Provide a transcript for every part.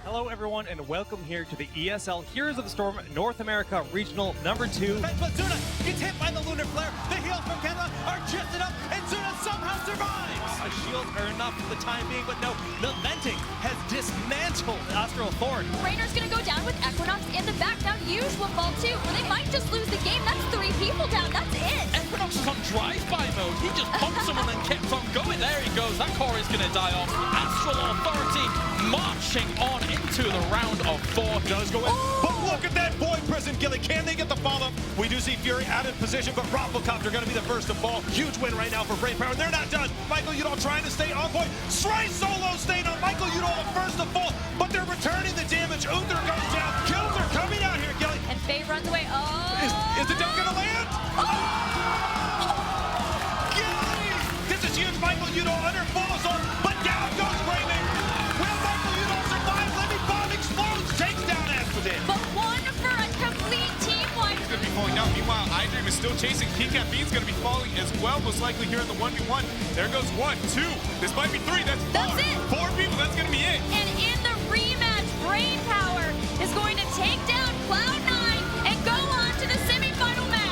Hello, everyone, and welcome here to the ESL Heroes of the Storm North America Regional number 2. But Zuna gets hit by the Lunar Flare. The heals from Canada are just enough, and Zuna somehow survives. Shields are enough for the time being, but no, Naventic has dismantled Astral Authority. Rainer's gonna go down with Equinox in the back. Now usual fall too. They might just lose the game. That's 3 people down. That's it. Equinox is on drive-by mode. He just pumped someone and kept on going. There he goes. That core is gonna die off. Astral Authority marching on into the round of 4. Does go in, but look at that Void Prison, Gilly. Can they get the follow-up? We do see Fury out of position, but Rafflecopter going to be the first to fall. Huge win right now for Brainpower. They're not done. Michael Udall trying to stay on point. Stray solo staying on Michael Udall first to fall, but they're returning the damage. Uther goes down. Kills are coming out here, Gilly. And Faye runs away. Oh! Is the dunk going to land? Oh! Gilly! This is huge. Michael Udall under full assault, but down goes Brainpower. Will Michael Udall survive? Living Bomb explodes, takes down Asmodee. But one for a complete team-wide. He's going to be falling down. Meanwhile, iDream is still chasing. PCAP Bean's going to be falling as well, most likely here in the 1v1. There goes 1, 2. This might be 3. That's 4. That's it. 4 people. That's going to be it. And in the rematch, Brainpower is going to take down Cloud9 and go on to the semifinal match.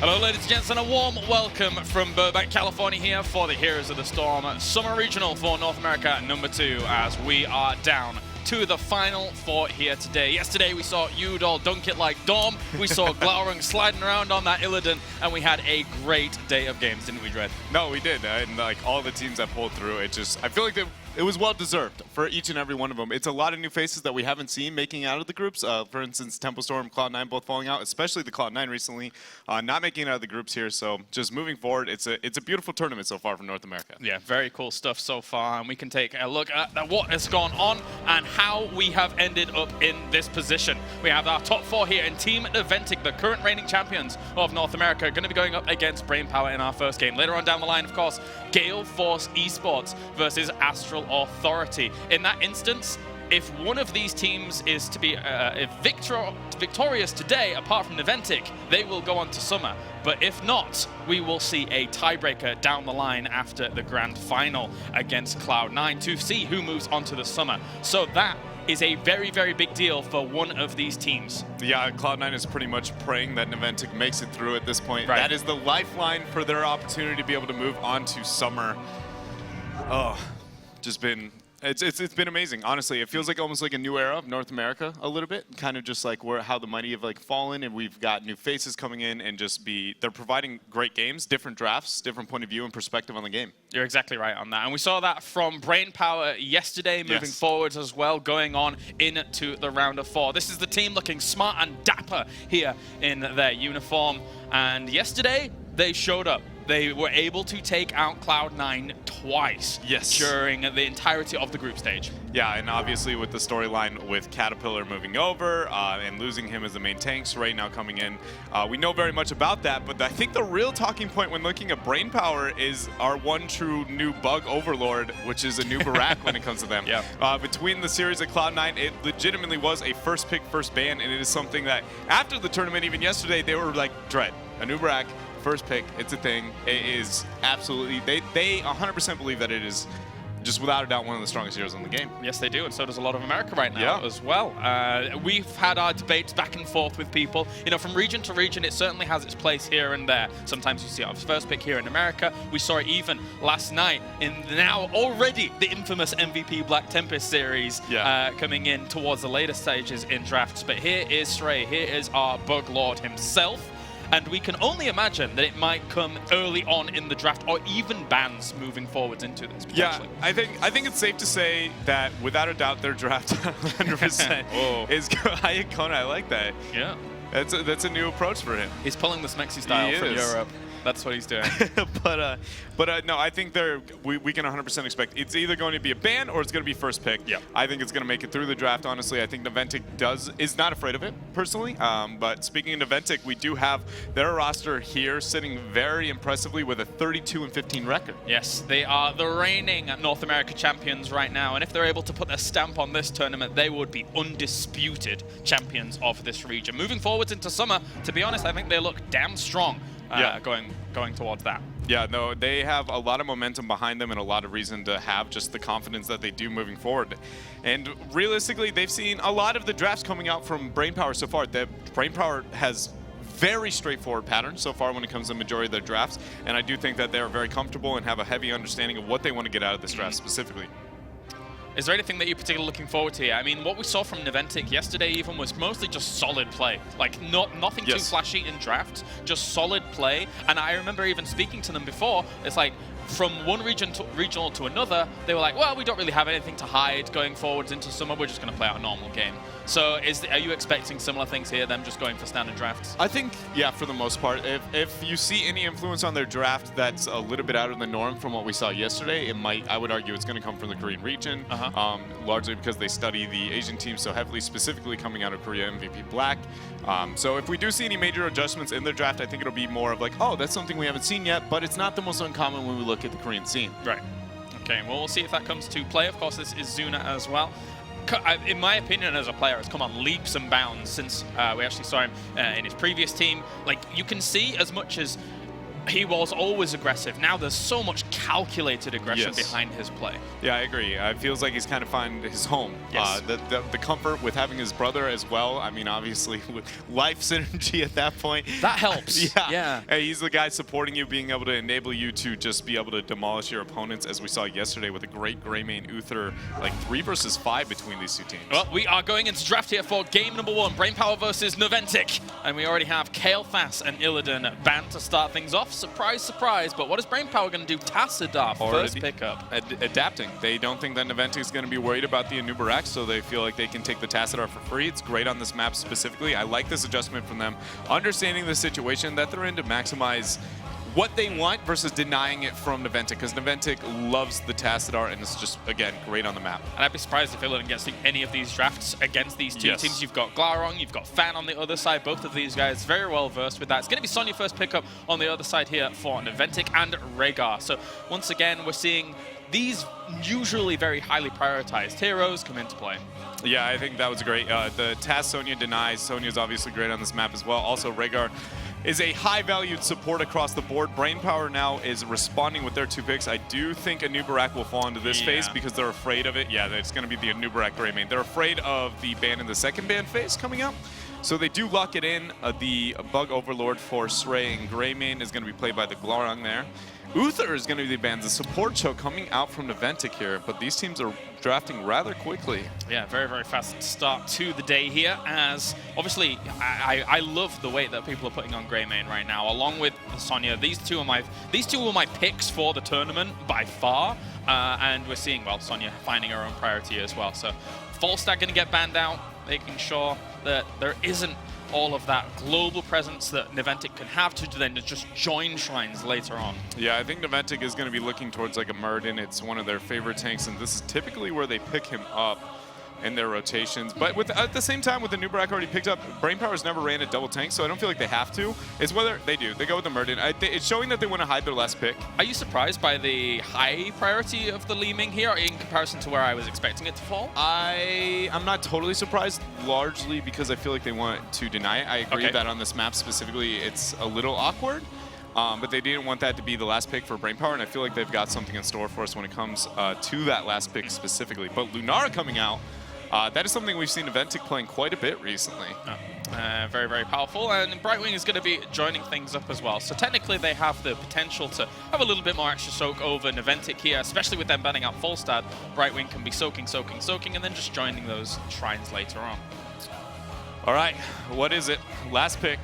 Hello, ladies and gents, and a warm welcome from Burbank, California here for the Heroes of the Storm Summer Regional for North America number 2 as we are down to the final 4 here today. Yesterday we saw Udall dunk it like Dom, we saw Glaurung sliding around on that Illidan, and we had a great day of games, didn't we, Dread? No, we did. And like all the teams that pulled through, I feel like it was well deserved for each and every one of them. It's a lot of new faces that we haven't seen making out of the groups. For instance, Tempo Storm, Cloud9 both falling out, especially the Cloud9 recently, not making it out of the groups here. So just moving forward, it's a beautiful tournament so far from North America. Yeah, very cool stuff so far, and we can take a look at what has gone on and how we have ended up in this position. We have our top 4 here in Team Naventic, the current reigning champions of North America, going to be going up against Brainpower in our first game. Later on down the line, of course, Gale Force Esports versus Astral Authority. In that instance, if one of these teams is to be victorious today, apart from Naventic, they will go on to Summer. But if not, we will see a tiebreaker down the line after the grand final against Cloud9 to see who moves on to the Summer. So that is a very, very big deal for one of these teams. Yeah, Cloud9 is pretty much praying that Naventic makes it through at this point. Right. That is the lifeline for their opportunity to be able to move on to Summer. Oh, it's been amazing. Honestly, it feels like almost like a new era of North America a little bit, kind of just like how the mighty have like fallen, and we've got new faces coming in and they're providing great games, different drafts, different point of view and perspective on the game. You're exactly right on that. And we saw that from Brainpower yesterday, moving forwards as well, going on into the round of 4. This is the team looking smart and dapper here in their uniform. And yesterday, they showed up. They were able to take out Cloud9 twice during the entirety of the group stage. Yeah, and obviously with the storyline with Caterpillar moving over and losing him as the main tanks right now coming in, we know very much about that, but I think the real talking point when looking at Brainpower is our one true new bug overlord, which is a new Burbank when it comes to them. Yeah. Between the series of Cloud9, it legitimately was a first pick, first ban, and it is something that after the tournament, even yesterday, they were like, Dread, a new Burbank, first pick, it's a thing. It is absolutely, they 100% believe that it is just without a doubt one of the strongest heroes in the game. Yes, they do, and so does a lot of America right now as well. We've had our debates back and forth with people. You know, from region to region, it certainly has its place here and there. Sometimes you see our first pick here in America. We saw it even last night in now already the infamous MVP Black Tempest series coming in towards the later stages in drafts. But here is Stray, here is our Bug Lord himself. And we can only imagine that it might come early on in the draft, or even bans moving forwards into this, potentially. Yeah, I think it's safe to say that without a doubt their draft 100% is Hayakona. I like that. Yeah. That's a new approach for him. He's pulling the Smexy style from Europe. That's what he's doing. but no, I think we can 100% expect it's either going to be a ban or it's going to be first pick. Yep. I think it's going to make it through the draft. Honestly, I think Naventic is not afraid of it personally. But speaking of Naventic, we do have their roster here sitting very impressively with a 32-15 record. Yes, they are the reigning North America champions right now, and if they're able to put their stamp on this tournament, they would be undisputed champions of this region. Moving forwards into summer, to be honest, I think they look damn strong going towards that. Yeah, no, they have a lot of momentum behind them and a lot of reason to have just the confidence that they do moving forward. And realistically, they've seen a lot of the drafts coming out from Brainpower so far. The Brainpower has very straightforward pattern so far when it comes to the majority of their drafts, and I do think that they're very comfortable and have a heavy understanding of what they want to get out of this draft specifically. Is there anything that you're particularly looking forward to here? I mean, what we saw from Naventic yesterday even was mostly just solid play. Like, nothing too flashy in drafts, just solid play. And I remember even speaking to them before, it's like, from one regional to another, they were like, well, we don't really have anything to hide going forwards into summer. We're just going to play out a normal game. So are you expecting similar things here, them just going for standard drafts? I think, yeah, for the most part. If you see any influence on their draft that's a little bit out of the norm from what we saw yesterday, I would argue it's going to come from the Korean region, largely because they study the Asian team so heavily, specifically coming out of Korea, MVP Black. So if we do see any major adjustments in their draft, I think it'll be more of like, oh, that's something we haven't seen yet, but it's not the most uncommon when we look at the Korean scene. Right. Okay, well, we'll see if that comes to play. Of course, this is Zuna as well. In my opinion, as a player, has come on leaps and bounds since we actually saw him in his previous team. Like, you can see as much as he was always aggressive. Now there's so much calculated aggression behind his play. Yeah, I agree. It feels like he's kind of found his home. Yes. The comfort with having his brother as well. I mean, obviously, with life synergy at that point. That helps. Yeah. Hey, he's the guy supporting you, being able to enable you to just be able to demolish your opponents, as we saw yesterday with a great Greymane Uther, like 3 versus 5 between these two teams. Well, we are going into draft here for game number 1, Brainpower versus Naventic. And we already have Kale Fass and Illidan banned to start things off. Surprise, surprise, but what is Brainpower going to do? Tassadar, first pickup. Adapting. They don't think that Naventic is going to be worried about the Anubarak, so they feel like they can take the Tassadar for free. It's great on this map specifically. I like this adjustment from them, understanding the situation that they're in to maximize what they want versus denying it from Naventic, because Naventic loves the Tassadar, and it's just, again, great on the map. And I'd be surprised if Illidan gets any of these drafts against these two teams. You've got Glarong, you've got Fan on the other side. Both of these guys very well versed with that. It's going to be Sonya first pickup on the other side here for Naventic and Rhaegar. So once again, we're seeing these usually very highly prioritized heroes come into play. Yeah, I think that was great. The Taz Sonya denies. Sonya's obviously great on this map as well. Also, Rhaegar is a high-valued support across the board. Brainpower now is responding with their 2 picks. I do think Anubarak will fall into this phase because they're afraid of it. Yeah, it's going to be the Anubarak Greymane. They're afraid of the ban in the second ban phase coming up. So they do lock it in. The Bug Overlord for Srey and Greymane is going to be played by the Glarong there. Uther is going to be the banned. The support show coming out from Naventic here, but these teams are drafting rather quickly. Yeah, very, very fast start to the day here, as obviously I love the way that people are putting on Greymane right now, along with Sonya. These two were my picks for the tournament by far, and we're seeing, well, Sonya finding her own priority as well. So Falstad going to get banned out, making sure that there isn't all of that global presence that Naventic can have to then just join shrines later on. Yeah, I think Naventic is going to be looking towards like a Muradin. It's one of their favorite tanks, and this is typically where they pick him up in their rotations. But at the same time, with the Anubarak already picked up, Brainpower's never ran a double tank, so I don't feel like they have to. It's whether they do. They go with the Muradin. It's showing that they want to hide their last pick. Are you surprised by the high priority of the Li Ming here in comparison to where I was expecting it to fall? I'm not totally surprised, largely because I feel like they want to deny it. I agree that on this map specifically, it's a little awkward. But they didn't want that to be the last pick for Brainpower, and I feel like they've got something in store for us when it comes to that last pick specifically. But Lunara coming out, that is something we've seen Naventic playing quite a bit recently. Very, very powerful, and Brightwing is going to be joining things up as well. So technically they have the potential to have a little bit more extra soak over Naventic here, especially with them banning out Falstad. Brightwing can be soaking, and then just joining those shrines later on. All right, what is it? Last pick.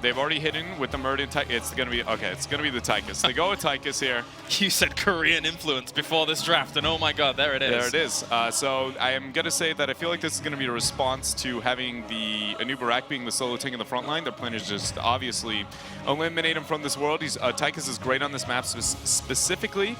They've already hidden with the Meridian Tychus. It's going to be, okay, it's going to be the Tychus. They go with Tychus here. You said Korean influence before this draft, and oh my god, there it is. There it is. So I am going to say that I feel like this is going to be a response to having the Anubarak being the solo tank in the front line. Their plan is just obviously eliminate him from this world. Tychus is great on this map specifically.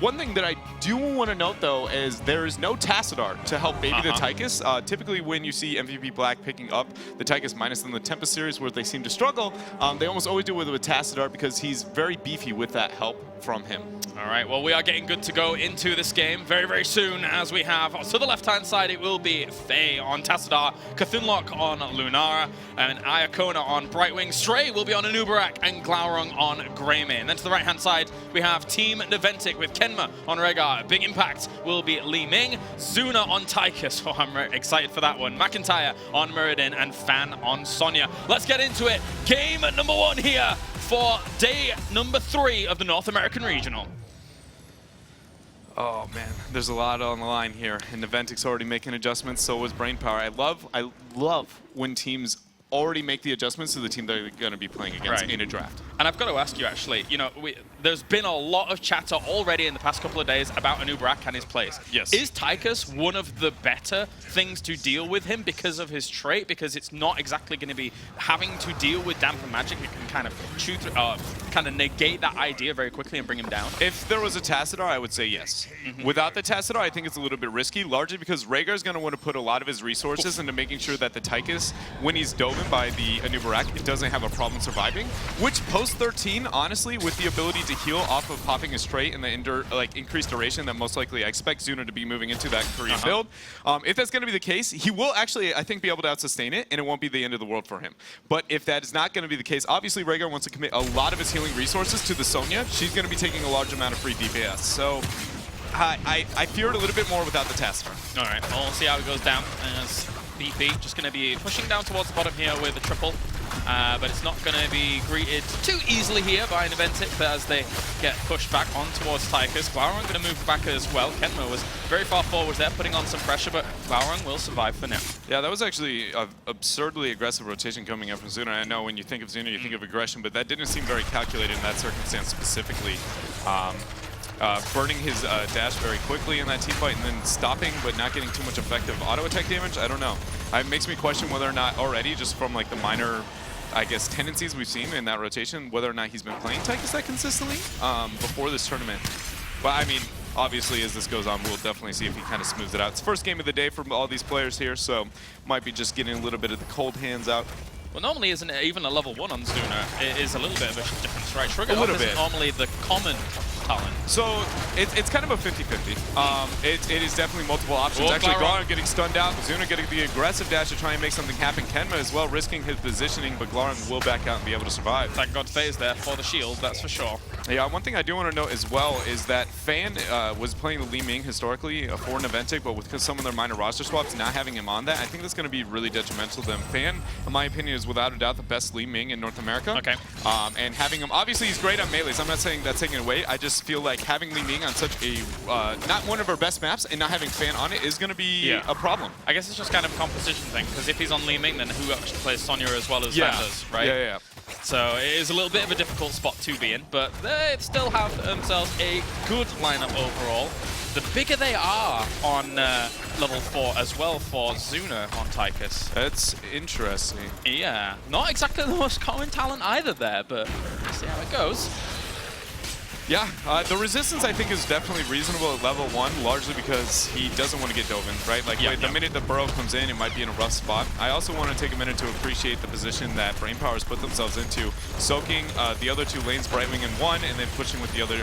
One thing that I do want to note, though, is there is no Tassadar to help baby the Tychus. Typically, when you see MVP Black picking up the Tychus minus in the Tempest series where they seem to struggle, they almost always do it with Tassadar because he's very beefy with that help from him. All right, well, we are getting good to go into this game very, very soon, as we have to the left-hand side, it will be Faye on Tassadar, Cthulhuc on Lunara, and Iacona on Brightwing. Stray will be on Anubarak, and Glaurung on Greymane. And then to the right-hand side, we have Team Naventic with Kenma on Rehgar. Big Impact will be Li Ming, Zuna on Tychus. Oh, I'm excited for that one. McIntyre on Muradin, and Fan on Sonya. Let's get into it. Game number 1 here for day number 3 of the North American Regional. Oh man, there's a lot on the line here, and Naventic's already making adjustments. So was Brainpower. I love when teams already make the adjustments to the team they're going to be playing against in a draft. And I've got to ask you, actually, you know, there's been a lot of chatter already in the past couple of days about Anubarak and his plays. Yes. Is Tychus one of the better things to deal with him because of his trait? Because it's not exactly going to be having to deal with Damp and Magic. It can kind of chew through, kind of negate that idea very quickly and bring him down. If there was a Tassadar, I would say yes. Without the Tassadar, I think it's a little bit risky, largely because Rehgar's going to want to put a lot of his resources into making sure that the Tychus, when he's dove in by the Anubarak, it doesn't have a problem surviving, which post 13, honestly, with the ability to heal off of popping a straight and the increased duration that most likely I expect Zuna to be moving into that Korean build. If that's going to be the case, he will actually, I think, be able to out-sustain it, and it won't be the end of the world for him. But if that is not going to be the case, obviously Rehgar wants to commit a lot of his healing resources to the Sonya. She's going to be taking a large amount of free DPS. So I fear it a little bit more without the Tassadar. All right, well, we'll see how it goes down as BP just going to be pushing down towards the bottom here with a triple. But it's not going to be greeted too easily here by Naventic, but as they get pushed back on towards Tychus, Glaurung going to move back as well. Kenma was very far forward there, putting on some pressure, but Glaurung will survive for now. Yeah, that was actually an absurdly aggressive rotation coming up from Zuna. I know when you think of Zuna, you think of aggression, but that didn't seem very calculated in that circumstance specifically. Burning his dash very quickly in that team fight and then stopping but not getting too much effective auto attack damage, I don't know. It makes me question whether or not already, just from like the minor, I guess, tendencies we've seen in that rotation, whether or not he's been playing Tychus that consistently before this tournament. But I mean, obviously as this goes on, we'll definitely see if he kind of smooths it out. It's the first game of the day for all these players here, so might be just getting a little bit of the cold hands out. Well, normally isn't it even a level 1 on Zuna? It is a little bit of a difference, right? Trigger a little bit. Isn't normally the common talent. So it's kind of a 50-50. It is definitely multiple options. Actually, Glaurung getting stunned out, Zuna getting the aggressive dash to try and make something happen. Kenma as well risking his positioning, but Glaurung will back out and be able to survive. Thank God Faye's there for the shield, that's for sure. Yeah, one thing I do want to note as well is that Fan was playing the Li Ming historically for Naventic, but with some of their minor roster swaps, not having him on that, I think that's going to be really detrimental to them. Fan, in my opinion, is without a doubt the best Li Ming in North America. Okay. And having him, obviously he's great on melees. I'm not saying that's taking it away. I just feel like having Li Ming on such a, not one of our best maps and not having Fan on it is going to be a problem. I guess it's just kind of a composition thing, because if he's on Li Ming, then who actually plays Sonya as well as Fan does, right? Yeah. So it is a little bit of a difficult spot to be in, but they still have themselves a good lineup overall. The bigger they are on level 4 as well for Zuna on Tychus. That's interesting. Yeah, not exactly the most common talent either there, but we'll see how it goes. Yeah, the resistance I think is definitely reasonable at level 1, largely because he doesn't want to get dove in, right? Like the minute the burrow comes in, it might be in a rough spot. I also want to take a minute to appreciate the position that Brainpower's put themselves into, soaking the other 2 lanes, Brightwing in 1, and then pushing with the other,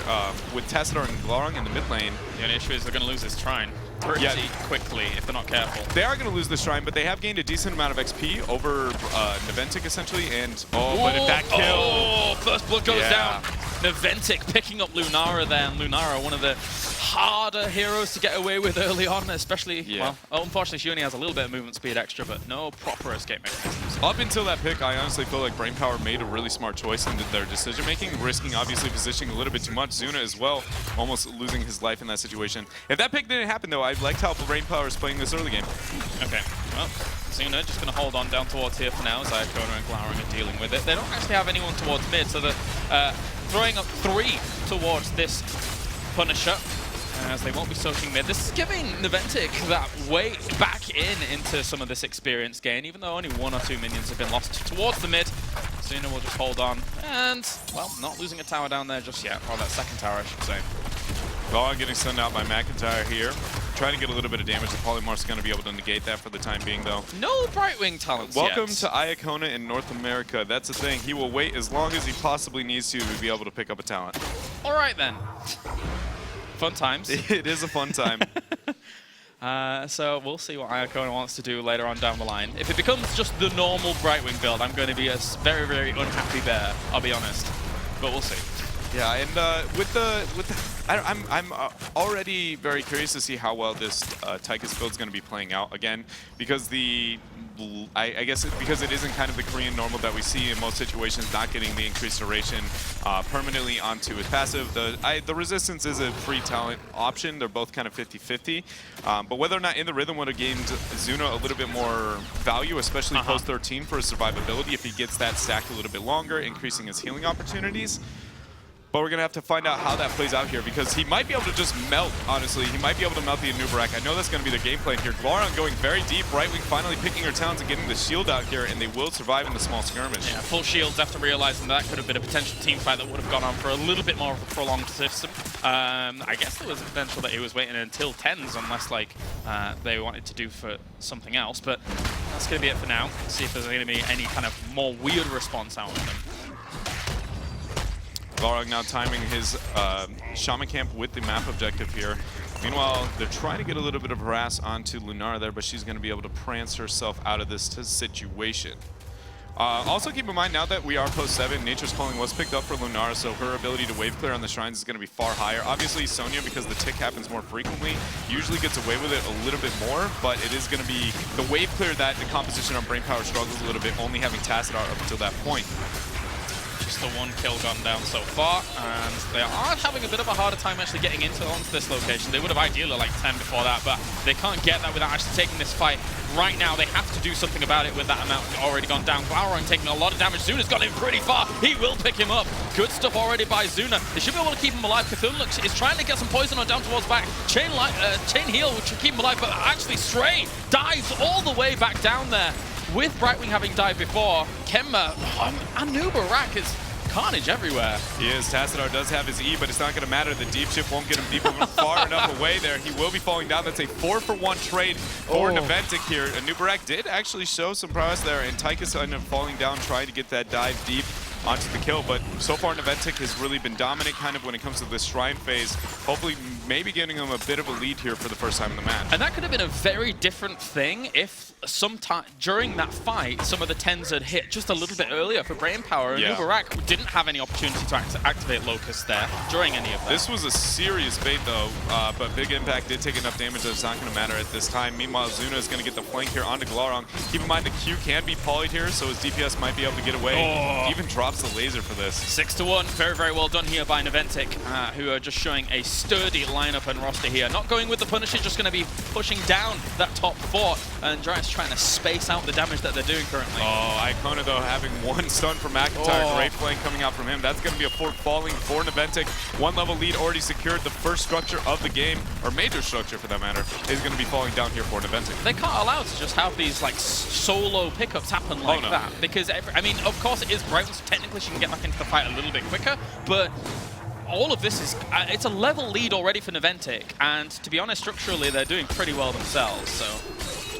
with Tassadar and Glaurung in the mid lane. The only issue is they're going to lose this Shrine pretty quickly if they're not careful. They are going to lose the Shrine, but they have gained a decent amount of XP over Naventic essentially, and but if that kill... Oh, first blood goes down. Naventic picking up Lunara there, and Lunara, one of the harder heroes to get away with early on, especially, well, unfortunately she only has a little bit of movement speed extra, but no proper escape mechanisms. Up until that pick, I honestly feel like Brainpower made a really smart choice in their decision-making, risking obviously positioning a little bit too much. Zuna as well, almost losing his life in that situation. If that pick didn't happen though, I liked how Brainpower is playing this early game. Okay, well, Zuna just going to hold on down towards here for now as Iacona and Glowering are dealing with it. They don't actually have anyone towards mid, so they're throwing up 3 towards this Punisher, as they won't be soaking mid. This is giving Naventic that way back into some of this experience gain, even though only 1 or 2 minions have been lost towards the mid. Zuna will just hold on, and, well, not losing a tower down there just yet, or that second tower, I should say. Well, getting stunned out by McIntyre here. Trying to get a little bit of damage. The Polymorph's going to be able to negate that for the time being, though. No Brightwing talents Welcome yet. to Iacona in North America. That's the thing. He will wait as long as he possibly needs to be able to pick up a talent. All right, then. Fun times. It is a fun time. So we'll see what Iacona wants to do later on down the line. If it becomes just the normal Brightwing build, I'm going to be a very, very unhappy bear, I'll be honest. But we'll see. Yeah, and I'm already very curious to see how well this Tychus build is going to be playing out again, because I guess because it isn't kind of the Korean normal that we see in most situations, not getting the increased duration permanently onto his passive. The resistance is a free talent option. They're both kind of 50-50, but whether or not in the rhythm would have gained Zuna a little bit more value, especially post 13 for his survivability if he gets that stacked a little bit longer, increasing his healing opportunities. But we're going to have to find out how that plays out here, because he might be able to just melt, honestly. He might be able to melt the Anubarak. I know that's going to be the game plan here. Glaron going very deep. Brightwing finally picking her talents and getting the shield out here, and they will survive in the small skirmish. Yeah, full shields after realizing that could have been a potential team fight that would have gone on for a little bit more of a prolonged system. I guess there was a potential that he was waiting until 10s, unless like they wanted to do for something else. But that's going to be it for now. See if there's going to be any kind of more weird response out of them. Larog now timing his Shaman Camp with the map objective here. Meanwhile, they're trying to get a little bit of harass onto Lunara there, but she's going to be able to prance herself out of this situation. Also keep in mind, now that we are post 7, Nature's Calling was picked up for Lunara, so her ability to wave clear on the shrines is going to be far higher. Obviously, Sonya, because the tick happens more frequently, usually gets away with it a little bit more, but it is going to be the wave clear that the composition on Brainpower struggles a little bit, only having Tassadar up until that point. Just the 1 kill gone down so far, and they are having a bit of a harder time actually getting onto this location. They would have ideally like 10 before that, but they can't get that without actually taking this fight. Right now, they have to do something about it with that amount already gone down. Glowering taking a lot of damage. Zuna's got him pretty far. He will pick him up. Good stuff already by Zuna. They should be able to keep him alive. Cthulhu is trying to get some poison on down towards back. Chain heal, which should keep him alive, but actually Stray dives all the way back down there. With Brightwing having died before, Kenma, Anubarak is carnage everywhere. He is. Tassadar does have his E, but it's not going to matter. The deep shift won't get him deep far enough away there. He will be falling down. That's a 4-for-1 trade for Naventic here. Anubarak did actually show some prowess there, and Tychus ended up falling down trying to get that dive deep onto the kill, but so far Naventic has really been dominant kind of when it comes to this shrine phase, hopefully maybe getting them a bit of a lead here for the first time in the match. And that could have been a very different thing if sometime during that fight some of the 10s had hit just a little bit earlier for Brainpower, and Nubarak didn't have any opportunity to activate Locust there during any of that. This was a serious bait though, but Big Impact did take enough damage that it's not going to matter at this time. Meanwhile, Zuna is going to get the flank here onto Glarong. Keep in mind the Q can be polyed here, so his DPS might be able to get away. He even drops the laser for this. 6-1, very, very well done here by Naventic, who are just showing a sturdy lineup and roster here. Not going with the Punisher, just going to be pushing down that top 4, and Giants trying to space out the damage that they're doing currently. Iacona though having 1 stun from McIntyre, great flank coming out from him. That's going to be a 4 falling for Naventic. 1 level lead already secured. The first structure of the game, or major structure for that matter, is going to be falling down here for Naventic. They can't allow to just have these like solo pickups happen like that, because I mean, of course it is Brighton, so technically she can get back into the fight a little bit quicker, but all of this is, it's a level lead already for Naventic, and to be honest, structurally they're doing pretty well themselves, so.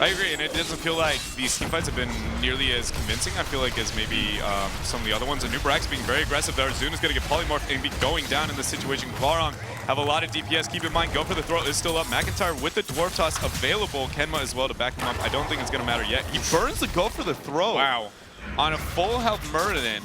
I agree, and it doesn't feel like these teamfights have been nearly as convincing, I feel like, as maybe some of the other ones. And Nubarak's being very aggressive there. Zuna's going to get polymorphed and be going down in this situation. Glarong have a lot of DPS. Keep in mind, go for the throw is still up. McIntyre with the Dwarf Toss available. Kenma as well to back him up. I don't think it's going to matter yet. He burns the go for the throw. Wow. On a full health Muradin.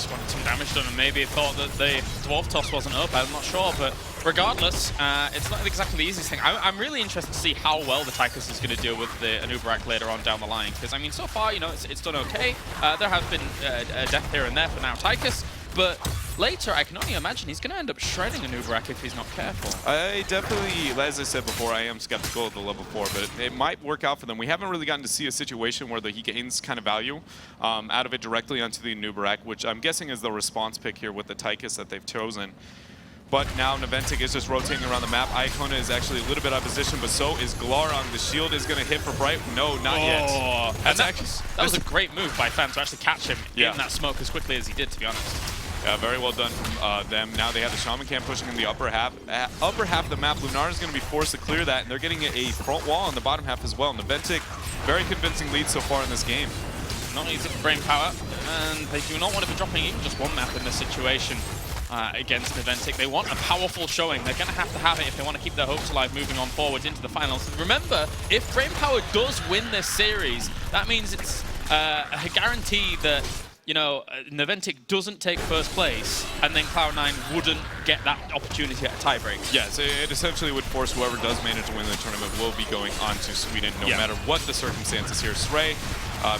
just wanted some damage done and maybe thought that the Dwarf Toss wasn't up. I'm not sure, but regardless, it's not exactly the easiest thing. I'm really interested to see how well the Tychus is going to deal with the Anubarak later on down the line. Because, I mean, so far, you know, it's done okay. There have been a death here and there for now Tychus, but later, I can only imagine he's going to end up shredding Anubarak if he's not careful. I definitely, as I said before, I am skeptical of the level 4, but it might work out for them. We haven't really gotten to see a situation where he gains kind of value out of it directly onto the Anubarak, which I'm guessing is the response pick here with the Tychus that they've chosen. But now Naventic is just rotating around the map. Iacona is actually a little bit out of position, but so is Glarong. The shield is going to hit for Bright. No, not yet. That was a great move by Fan to actually catch him in that smoke as quickly as he did, to be honest. Yeah, very well done from them. Now they have the Shaman Camp pushing in the upper half of the map. Lunar is going to be forced to clear that, and they're getting a front wall on the bottom half as well. Naventic, very convincing lead so far in this game. Not easy for brain power, and they do not want to be dropping even just one map in this situation against Naventic. They want a powerful showing. They're going to have it if they want to keep their hopes alive moving on forwards into the finals. Remember, if brain power does win this series, that means it's a guarantee that, you know, Naventic doesn't take first place, and then Cloud9 wouldn't get that opportunity at a tiebreak. Yeah, so it essentially would force whoever does manage to win the tournament will be going on to Sweden no matter what the circumstances here. Srey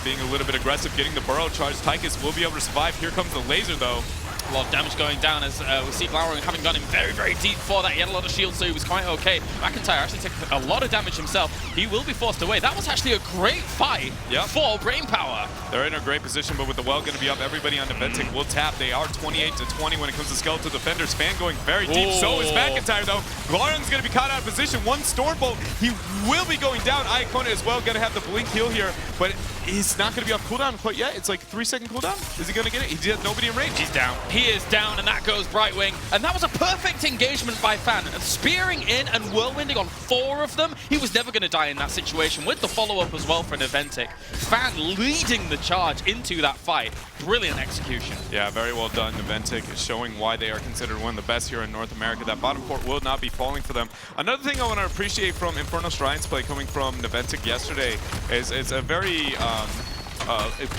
being a little bit aggressive, getting the burrow charge. Tychus will be able to survive. Here comes the laser, though. A lot of damage going down as we see Glarong having gone in very, very deep for that. He had a lot of shield, so he was quite okay. McIntyre actually took a lot of damage himself. He will be forced away. That was actually a great fight for brain power. They're in a great position, but with the well going to be up, everybody on Naventic will tap. They are 28-20 when it comes to skeletal defenders. Fan going very deep. So is McIntyre, though. Glarong's going to be caught out of position. One Stormbolt. He will be going down. Iacona as well going to have the blink heal here, but he's not going to be off cooldown quite yet. It's like 3-second cooldown. Is he going to get it? He has nobody in range. He's down. He is down, and that goes Brightwing. And that was a perfect engagement by Fan. Spearing in and whirlwinding on 4 of them. He was never going to die in that situation with the follow-up as well for Naventic. Fan leading the charge into that fight. Brilliant execution. Yeah, very well done. Naventic is showing why they are considered one of the best here in North America. That bottom port will not be falling for them. Another thing I want to appreciate from Infernal Shrines play coming from Naventic yesterday is it's a very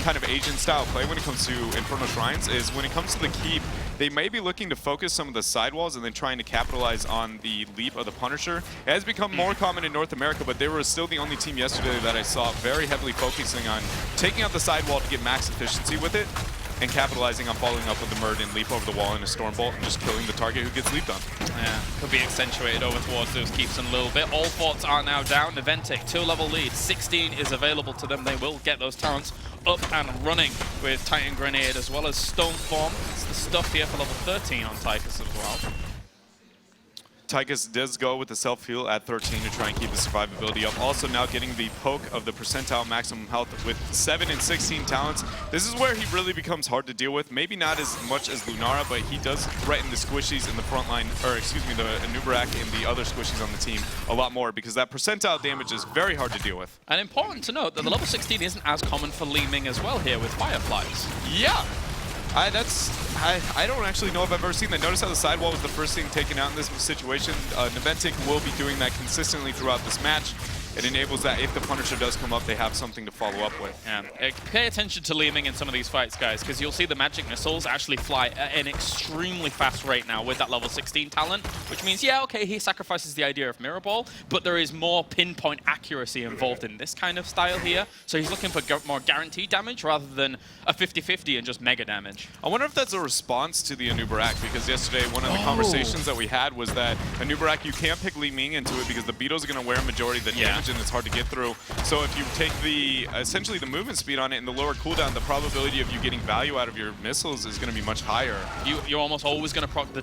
kind of Asian style play when it comes to Infernal Shrines. Is when it comes to the keep, they may be looking to focus some of the sidewalls and then trying to capitalize on the leap of the Punisher. It has become more common in North America, but they were still the only team yesterday that I saw very heavily focusing on taking out the sidewall to get max efficiency with it and capitalizing on following up with the Murd and leap over the wall in a Stormbolt and just killing the target who gets leaped on. Yeah, could be accentuated over towards those keeps in a little bit. All forts are now down. Naventic, 2-level lead. 16 is available to them. They will get those talents up and running with Titan Grenade as well as Stoneform. It's the stuff here for level 13 on Tychus as well. Tychus does go with the self-heal at 13 to try and keep his survivability up. Also now getting the poke of the percentile maximum health with 7 and 16 talents. This is where he really becomes hard to deal with. Maybe not as much as Lunara, but he does threaten the squishies in the front line, or excuse me, the Anubarak and the other squishies on the team a lot more because that percentile damage is very hard to deal with. And important to note that the level 16 isn't as common for Li Ming as well here with Fireflies. Yeah. I don't actually know if I've ever seen that. Notice how the sidewall was the first thing taken out in this situation. Naventic will be doing that consistently throughout this match. It enables that if the Punisher does come up, they have something to follow up with. Yeah. Pay attention to Li Ming in some of these fights, guys, because you'll see the magic missiles actually fly at an extremely fast rate now with that level 16 talent, which means, yeah, okay, he sacrifices the idea of Mirror Ball, but there is more pinpoint accuracy involved in this kind of style here. So he's looking for more guaranteed damage rather than a 50-50 and just mega damage. I wonder if that's a response to the Anubarak, because yesterday one of the conversations that we had was that Anubarak, you can't pick Li Ming into it because the Beetles are going to wear a majority of the damage and it's hard to get through. So if you take the essentially the movement speed on it and the lower cooldown, the probability of you getting value out of your missiles is going to be much higher. You're almost always going to proc the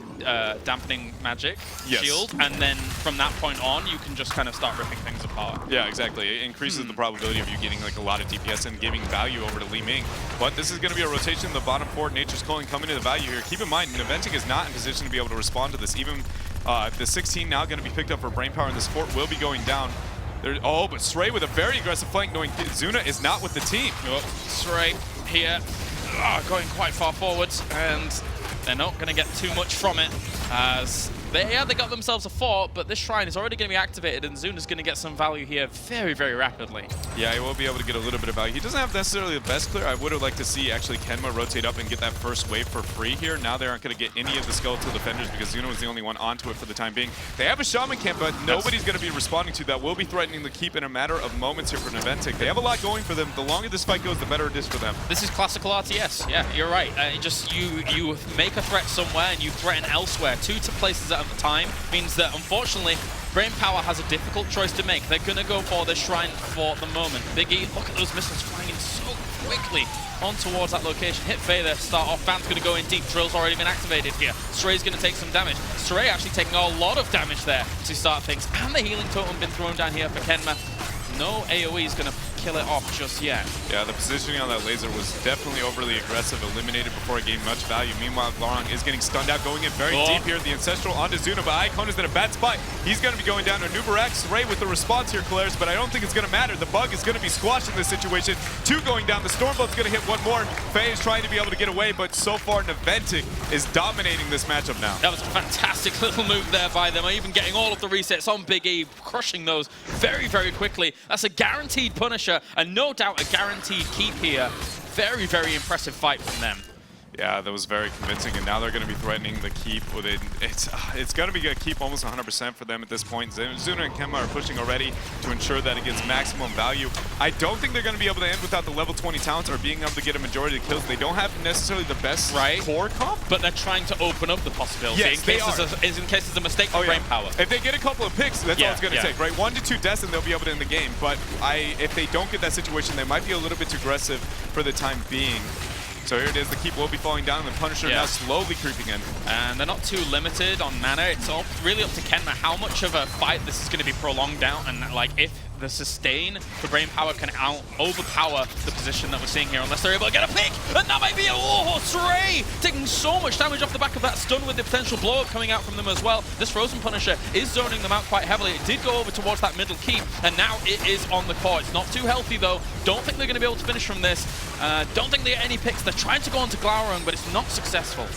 dampening magic shield, and then from that point on, you can just kind of start ripping things apart. Yeah, exactly. It increases the probability of you getting like a lot of DPS and giving value over to Li Ming. But this is going to be a rotation in the bottom fort. Nature's Calling coming to the value here. Keep in mind, Naventic is not in position to be able to respond to this. Even the 16 now going to be picked up for brain power, and this fort will be going down. Oh, but Srey with a very aggressive flank, knowing Zuna is not with the team. Oh, Srey here going quite far forwards, and they're not going to get too much from it as They got themselves a fort, but this shrine is already going to be activated, and Zuna's going to get some value here very, very rapidly. Yeah, he will be able to get a little bit of value. He doesn't have necessarily the best clear. I would have liked to see actually Kenma rotate up and get that first wave for free here. Now they aren't going to get any of the skeletal defenders because Zuna was the only one onto it for the time being. They have a shaman camp, but nobody's going to be responding to that. Will be threatening the keep in a matter of moments here for Naventic. They have a lot going for them. The longer this fight goes, the better it is for them. This is classical RTS. Yeah, you're right. You make a threat somewhere and you threaten elsewhere. 2 places at a time means that unfortunately Brainpower has a difficult choice to make. They're gonna go for this shrine for the moment. Biggie, look at those missiles flying in so quickly on towards that location. Hit Faye there to start off. Van's gonna go in deep. Drill's already been activated here. Stray's gonna take some damage. Stray actually taking a lot of damage there to start things. And the healing totem been thrown down here for Kenma. No AoE is gonna kill it off just yet. Yeah, the positioning on that laser was definitely overly aggressive, eliminated before it gained much value. Meanwhile, Glorong is getting stunned out, going in very deep here. The Ancestral onto Zuna, but Icon is in a bad spot. He's going to be going down to Nubarak. Ray with the response here, Claire's, but I don't think it's going to matter. The bug is going to be squashed in this situation. 2 going down. The Stormbolt's going to hit 1 more. Faye is trying to be able to get away, but so far, Naventic is dominating this matchup now. That was a fantastic little move there by them. Even getting all of the resets on Big E, crushing those very, very quickly. That's a guaranteed Punisher, and no doubt a guaranteed keep here. Very, very impressive fight from them. Yeah, that was very convincing, and now they're going to be threatening the keep with it. It's going to be a keep almost 100% for them at this point. Zuna and Kenma are pushing already to ensure that it gets maximum value. I don't think they're going to be able to end without the level 20 talents or being able to get a majority of kills. They don't have necessarily the best core comp, but they're trying to open up the possibility yes, in case there's a mistake for Brainpower. If they get a couple of picks, that's all it's going to take, right? 1 to 2 deaths and they'll be able to end the game. But if they don't get that situation, they might be a little bit too aggressive for the time being. So here it is, the keep will be falling down, and the Punisher now slowly creeping in. And they're not too limited on mana. It's all really up to Kenma how much of a fight this is going to be prolonged out, and like if the sustain for Brainpower can overpower the position that we're seeing here, unless they're able to get a pick, and that might be a Stray taking so much damage off the back of that stun with the potential blow-up coming out from them as well. This Frozen Punisher is zoning them out quite heavily. It did go over towards that middle keep, and now it is on the core. It's not too healthy though. Don't think they're going to be able to finish from this. Don't think they get any picks. They're trying to go onto Glaurung, but it's not successful.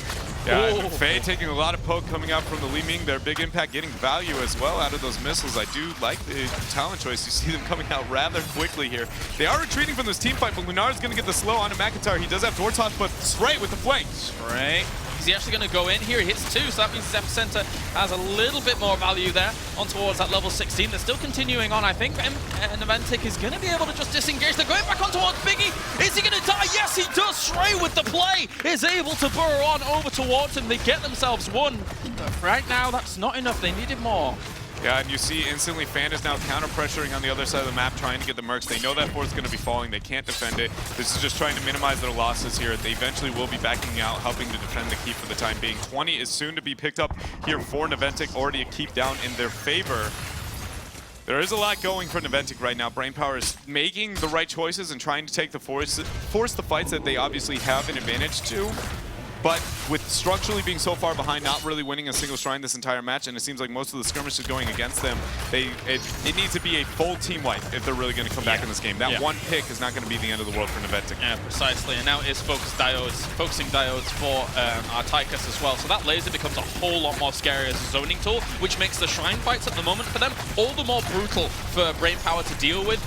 Yeah, Faye taking a lot of poke coming out from the Li Ming. Their big impact getting value as well out of those missiles. I do like the talent choice. You see them coming out rather quickly here. They are retreating from this team fight, but Lunar's going to get the slow onto McIntyre. He does have Dortosh, but Stray with the flank. Stray. Is he actually going to go in here? He hits 2, so that means his Epicenter has a little bit more value there on towards that level 16. They're still continuing on. I think Naventic is going to be able to just disengage. They're going back on towards Biggie. Is he going to die? Yes, he does. Stray with the play is able to burrow on over towards him. They get themselves 1. But right now, that's not enough. They needed more. Yeah, and you see instantly Fan is now counter-pressuring on the other side of the map, trying to get the mercs. They know that fort's going to be falling. They can't defend it. This is just trying to minimize their losses here. They eventually will be backing out, helping to defend the keep for the time being. 20 is soon to be picked up here for Naventic. Already a keep down in their favor. There is a lot going for Naventic right now. Brainpower is making the right choices and trying to take the force the fights that they obviously have an advantage to. But with structurally being so far behind, not really winning a single shrine this entire match, and it seems like most of the skirmishes going against them, it needs to be a full team wipe if they're really going to come back in this game. That one pick is not going to be the end of the world for Naventic. Yeah, precisely. And now it is focusing diodes for our Tychus as well. So that laser becomes a whole lot more scary as a zoning tool, which makes the shrine fights at the moment for them all the more brutal for Brainpower to deal with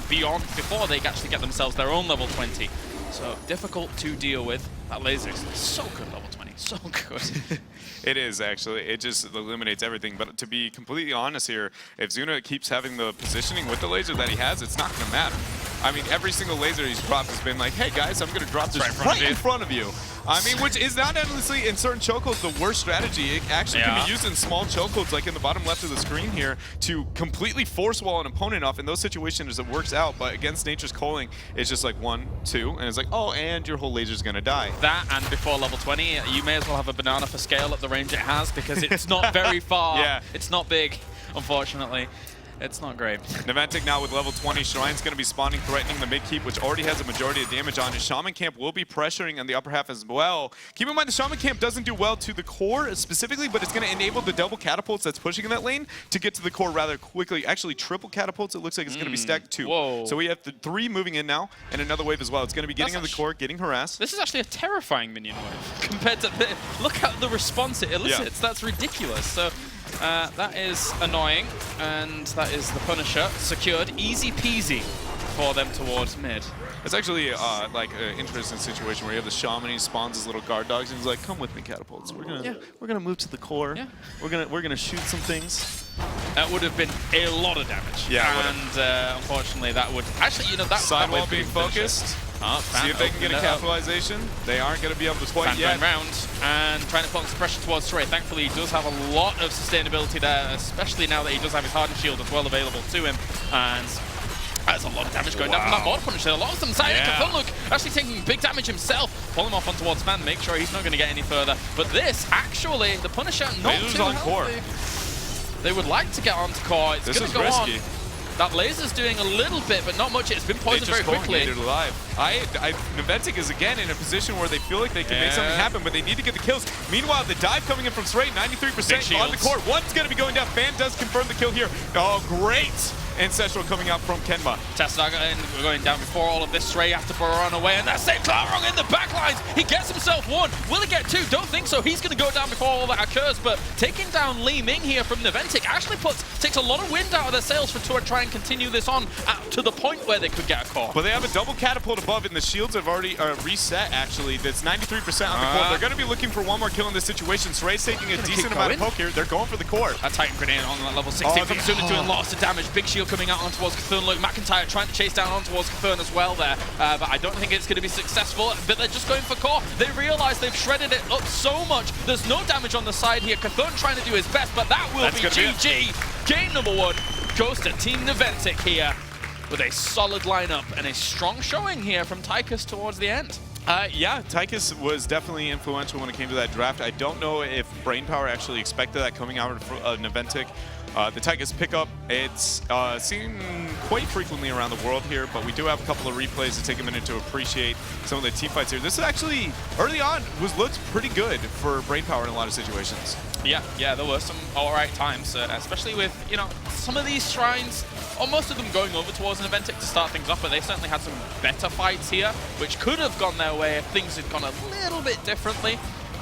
before they actually get themselves their own level 20. So difficult to deal with. That laser is so good, level 20. So good. It is, actually. It just eliminates everything. But to be completely honest here, if Zuna keeps having the positioning with the laser that he has, it's not going to matter. I mean, every single laser he's dropped has been like, hey guys, I'm going to drop this right in front of you. I mean, which is not endlessly in certain chokeholds the worst strategy. It actually can be used in small chokeholds, like in the bottom left of the screen here, to completely force wall an opponent off. In those situations, it works out, but against Nature's Calling, it's just like 1, 2, and it's like, oh, and your whole laser's going to die. That, and before level 20, you may as well have a banana for scale at the range it has, because it's not very far. It's not big, unfortunately. It's not great. Naventic now with level 20. Shrine's going to be spawning, threatening the mid-keep, which already has a majority of damage on it. Shaman Camp will be pressuring on the upper half as well. Keep in mind, the Shaman Camp doesn't do well to the core specifically, but it's going to enable the double catapults that's pushing in that lane to get to the core rather quickly. Actually, triple catapults, it looks like it's going to be stacked 2. Whoa. So we have the 3 moving in now, and another wave as well. It's going to be getting in the core, getting harassed. This is actually a terrifying minion wave compared to look at the response it elicits. That's ridiculous. So that is annoying, and that is the Punisher secured. Easy peasy for them towards mid. It's actually like an interesting situation where you have the shaman, he spawns his little guard dogs, and he's like, "Come with me, catapults. We're gonna move to the core. Yeah. We're gonna shoot some things." That would have been a lot of damage. Yeah, and unfortunately, that would actually, you know, that sidewall that being focused. See if they can get a capitalization. They aren't going to be able to quite yet. Round and trying to put some pressure towards Stray. Thankfully, he does have a lot of sustainability there, especially now that he does have his Hardened Shield as well available to him. And that's a lot of damage going down from that Mortar Punisher. A lot of them siding to Look, actually taking big damage himself. Pull him off on towards Man, make sure he's not going to get any further. But this, actually, the Punisher not too on healthy. core. They would like to get onto core. It's going to go risky. on. That laser's doing a little bit, but not much. It's been poisoned very quickly. Alive. Naventic is again in a position where they feel like they can make something happen, but they need to get the kills. Meanwhile, the dive coming in from Stray, 93% on the core. One's going to be going down. Fan does confirm the kill here. Oh, great. Ancestral coming out from Kenma. Tesla going down before all of this. Stray after run away, and that's St. Clarong in the backlines. He gets himself 1. Will he get 2? Don't think so. He's going to go down before all that occurs, but taking down Li Ming here from Naventic actually takes a lot of wind out of their sails to try and continue this on to the point where they could get a core. But they have a double catapult above, and the shields have already reset, actually. That's 93% on the core. They're going to be looking for one more kill in this situation. Stray's taking a decent amount of poke here. They're going for the core. A Titan Grenade on that level 16 from Suna doing lots of damage. Big shield coming out on towards Cthulhu. Look, McIntyre trying to chase down on towards Cthulhu as well there, but I don't think it's going to be successful. But they're just going for core. They realize they've shredded it up so much. There's no damage on the side here. Cthulhu trying to do his best, but that will be GG. Game number 1 goes to Team Naventic here with a solid lineup and a strong showing here from Tychus towards the end. Yeah, Tychus was definitely influential when it came to that draft. I don't know if Brainpower actually expected that coming out of Naventic. The Tychus pickup, it's seen quite frequently around the world here, but we do have a couple of replays to take a minute to appreciate some of the team fights here. This is actually, early on, looked pretty good for Brainpower in a lot of situations. Yeah, there were some alright times, especially with, you know, some of these shrines, or most of them going over towards Naventic to start things off, but they certainly had some better fights here, which could have gone their way if things had gone a little bit differently.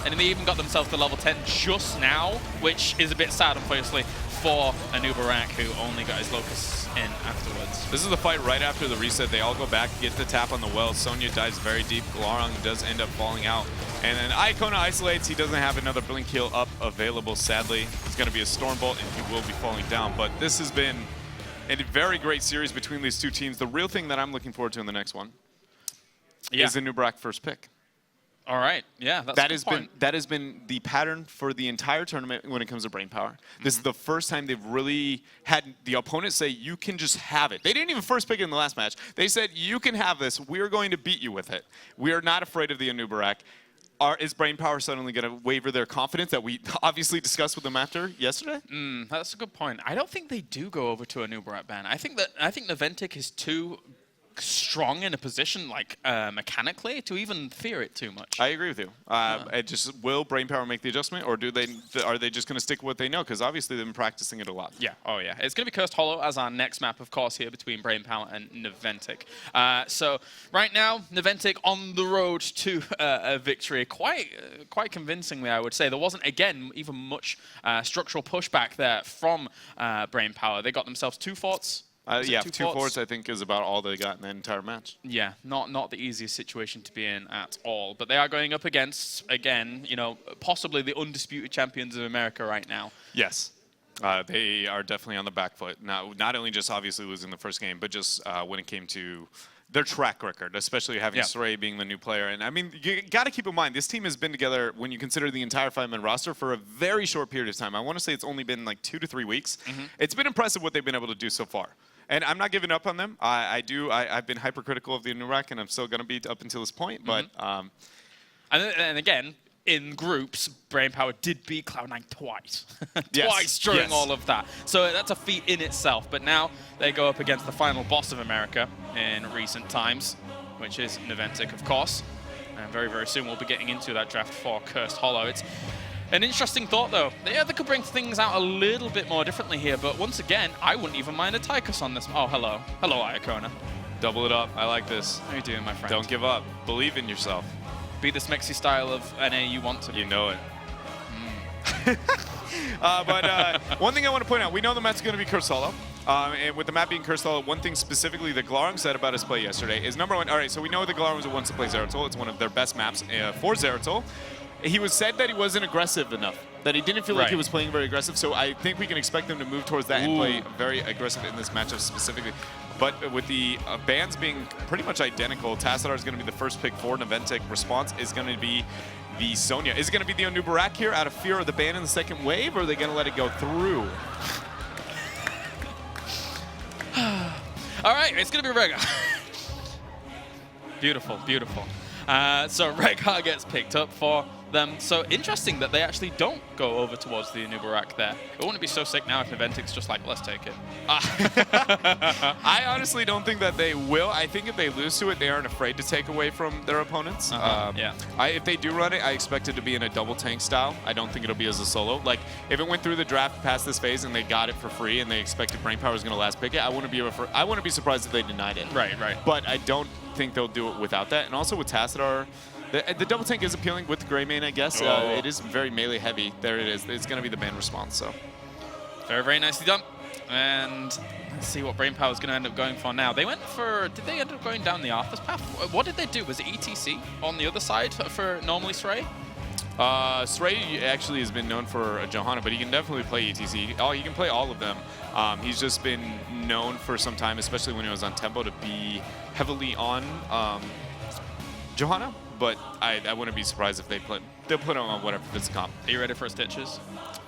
And they even got themselves to level 10 just now, which is a bit sad, obviously, for Anubarak, who only got his Locust in afterwards. This is the fight right after the reset. They all go back, get the tap on the well. Sonya dives very deep. Glarong does end up falling out. And then Iacona isolates. He doesn't have another Blink Heal up available, sadly. It's going to be a Stormbolt, and he will be falling down. But this has been a very great series between these two teams. The real thing that I'm looking forward to in the next one is Anubarak first pick. All right, yeah, that has been the pattern for the entire tournament when it comes to Brainpower. This is the first time they've really had the opponent say, you can just have it. They didn't even first pick it in the last match. They said, you can have this. We're going to beat you with it. We are not afraid of the Anubarak. Is Brainpower suddenly going to waver their confidence that we obviously discussed with them after yesterday? That's a good point. I don't think they do go over to Anubarak ban. I think Naventic is too strong in a position, like mechanically, to even fear it too much. I agree with you. It just, will Brainpower make the adjustment, or are they just going to stick with what they know? Because obviously they've been practicing it a lot. Yeah. Oh yeah. It's going to be Cursed Hollow as our next map, of course, here between Brainpower and Naventic. So right now, Naventic on the road to a victory, quite convincingly, I would say. There wasn't again even much structural pushback there from Brainpower. They got themselves 2 forts. Yeah, 2 forts I think is about all they got in the entire match. Yeah, not the easiest situation to be in at all. But they are going up against, again, you know, possibly the undisputed champions of America right now. Yes. They are definitely on the back foot. Not only just obviously losing the first game, but just when it came to their track record, especially having Stray being the new player. And I mean, you got to keep in mind, this team has been together, when you consider the entire 5-man roster, for a very short period of time. I want to say it's only been like 2 to 3 weeks. It's been impressive what they've been able to do so far. And I'm not giving up on them. I've been hypercritical of the Anubarak, and I'm still going to be up until this point. But and again, in groups, Brainpower did beat Cloud9 twice. Yes. Twice during Yes. all of that. So that's a feat in itself. But now they go up against the final boss of America in recent times, which is Naventic, of course. And very, very soon we'll be getting into that draft for Cursed Hollow. It's an interesting thought, though. Yeah, they could bring things out a little bit more differently here, but once again, I wouldn't even mind a Tychus on this. Oh, hello. Hello, Iacona. Double it up. I like this. How you doing, my friend? Don't give up. Believe in yourself. Be the Smexy style of NA you want to be. You know it. But one thing I want to point out, we know the map's going to be Cursed Hollow. And with the map being Cursed Hollow, one thing specifically that Glarung said about his play yesterday is, number one, all right, so we know that Glarung wants to play Zeratul. It's one of their best maps for Zeratul. He was said that he wasn't aggressive enough, that he didn't feel like he was playing very aggressive, so I think we can expect them to move towards that and play very aggressive in this matchup specifically. But with the bans being pretty much identical, Tassadar is going to be the first pick for Naventic. Response is going to be the Sonya. Is it going to be the Onubarak here out of fear of the ban in the second wave, or are they going to let it go through? All right, it's going to be Rehgar. Beautiful, beautiful. So Rehgar gets picked up for them. So interesting that they actually don't go over towards the Onubarak there. It wouldn't be so sick now if Naventic's just like, let's take it. I honestly don't think that they will. I think if they lose to it, they aren't afraid to take away from their opponents. Yeah. If they do run it, I expect it to be in a double tank style. I don't think it'll be as a solo. Like, if it went through the draft past this phase and they got it for free and they expected Brainpower was going to last pick it, I wouldn't be surprised if they denied it. Right, right. But I don't think they'll do it without that. And also with Tassadar, the double tank is appealing with the Grey Main, I guess. It is very melee heavy. There it is. It's going to be the ban response. So very, very nicely done. And let's see what Brainpower is going to end up going for now. They went for, did they end up going down the Arthur's path? What did they do? Was it ETC on the other side for normally Srey? Srey actually has been known for Johanna, but he can definitely play ETC. Oh, he can play all of them. He's just been known for some time, especially when he was on Tempo, to be heavily on Johanna. But I wouldn't be surprised if they'll put him on whatever fits the comp. Are you ready for Stitches?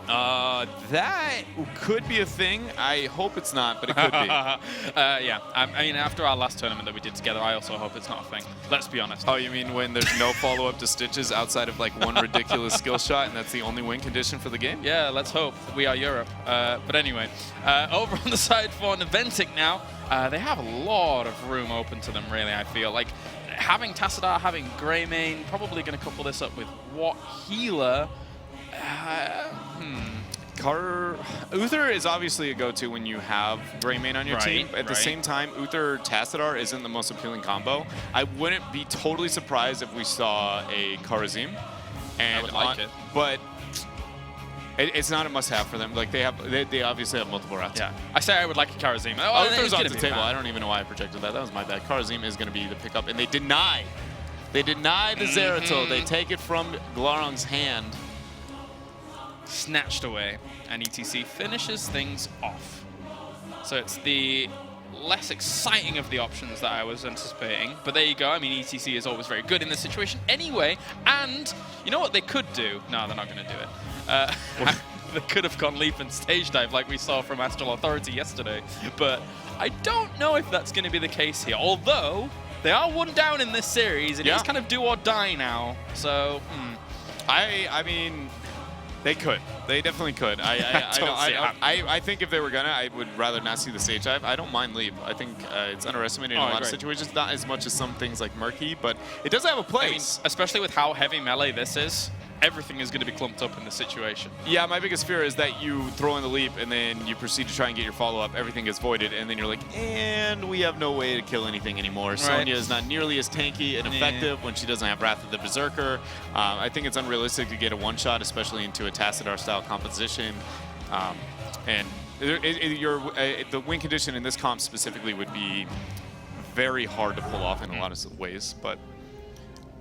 That could be a thing. I hope it's not, but it could be. Yeah, I mean, after our last tournament that we did together, I also hope it's not a thing. Let's be honest. Oh, you mean when there's no follow-up to Stitches outside of like one ridiculous skill shot, and that's the only win condition for the game? Yeah, let's hope. We are Europe. But anyway, over on the side for Naventic now, they have a lot of room open to them, really, I feel. Like, having Tassadar, having Greymane, probably going to couple this up with what healer? Uther is obviously a go-to when you have Greymane on your team. At the same time, Uther Tassadar isn't the most appealing combo. I wouldn't be totally surprised if we saw a Karazim. And I would like it. But it's not a must-have for them. Like they obviously have multiple routes. Yeah, I say I would like a Karazim. Uther's on the table. I don't even know why I projected that. That was my bad. Karazim is going to be the pickup, and they deny the Zeratul. They take it from Glarung's hand. Snatched away, and ETC finishes things off. So it's the less exciting of the options that I was anticipating, but there you go. I mean, ETC is always very good in this situation anyway, and you know what they could do? No, they're not going to do it. They could have gone leap and stage dive like we saw from Astral Authority yesterday, but I don't know if that's going to be the case here, although they are one down in this series, and it's kind of do or die now, so I mean, they could. They definitely could. I think if they were gonna, I would rather not see the stage dive. I don't mind leap. I think it's underestimated in a lot of situations. Not as much as some things like Murky, but it does have a place. I mean, especially with how heavy melee this is, everything is going to be clumped up in this situation. Yeah, my biggest fear is that you throw in the leap and then you proceed to try and get your follow-up. Everything gets voided, and then you're like, and we have no way to kill anything anymore. Right. Sonya is not nearly as tanky and effective when she doesn't have Wrath of the Berserker. I think it's unrealistic to get a one-shot, especially into a Tassadar-style composition. And the win condition in this comp specifically would be very hard to pull off in a lot of ways. But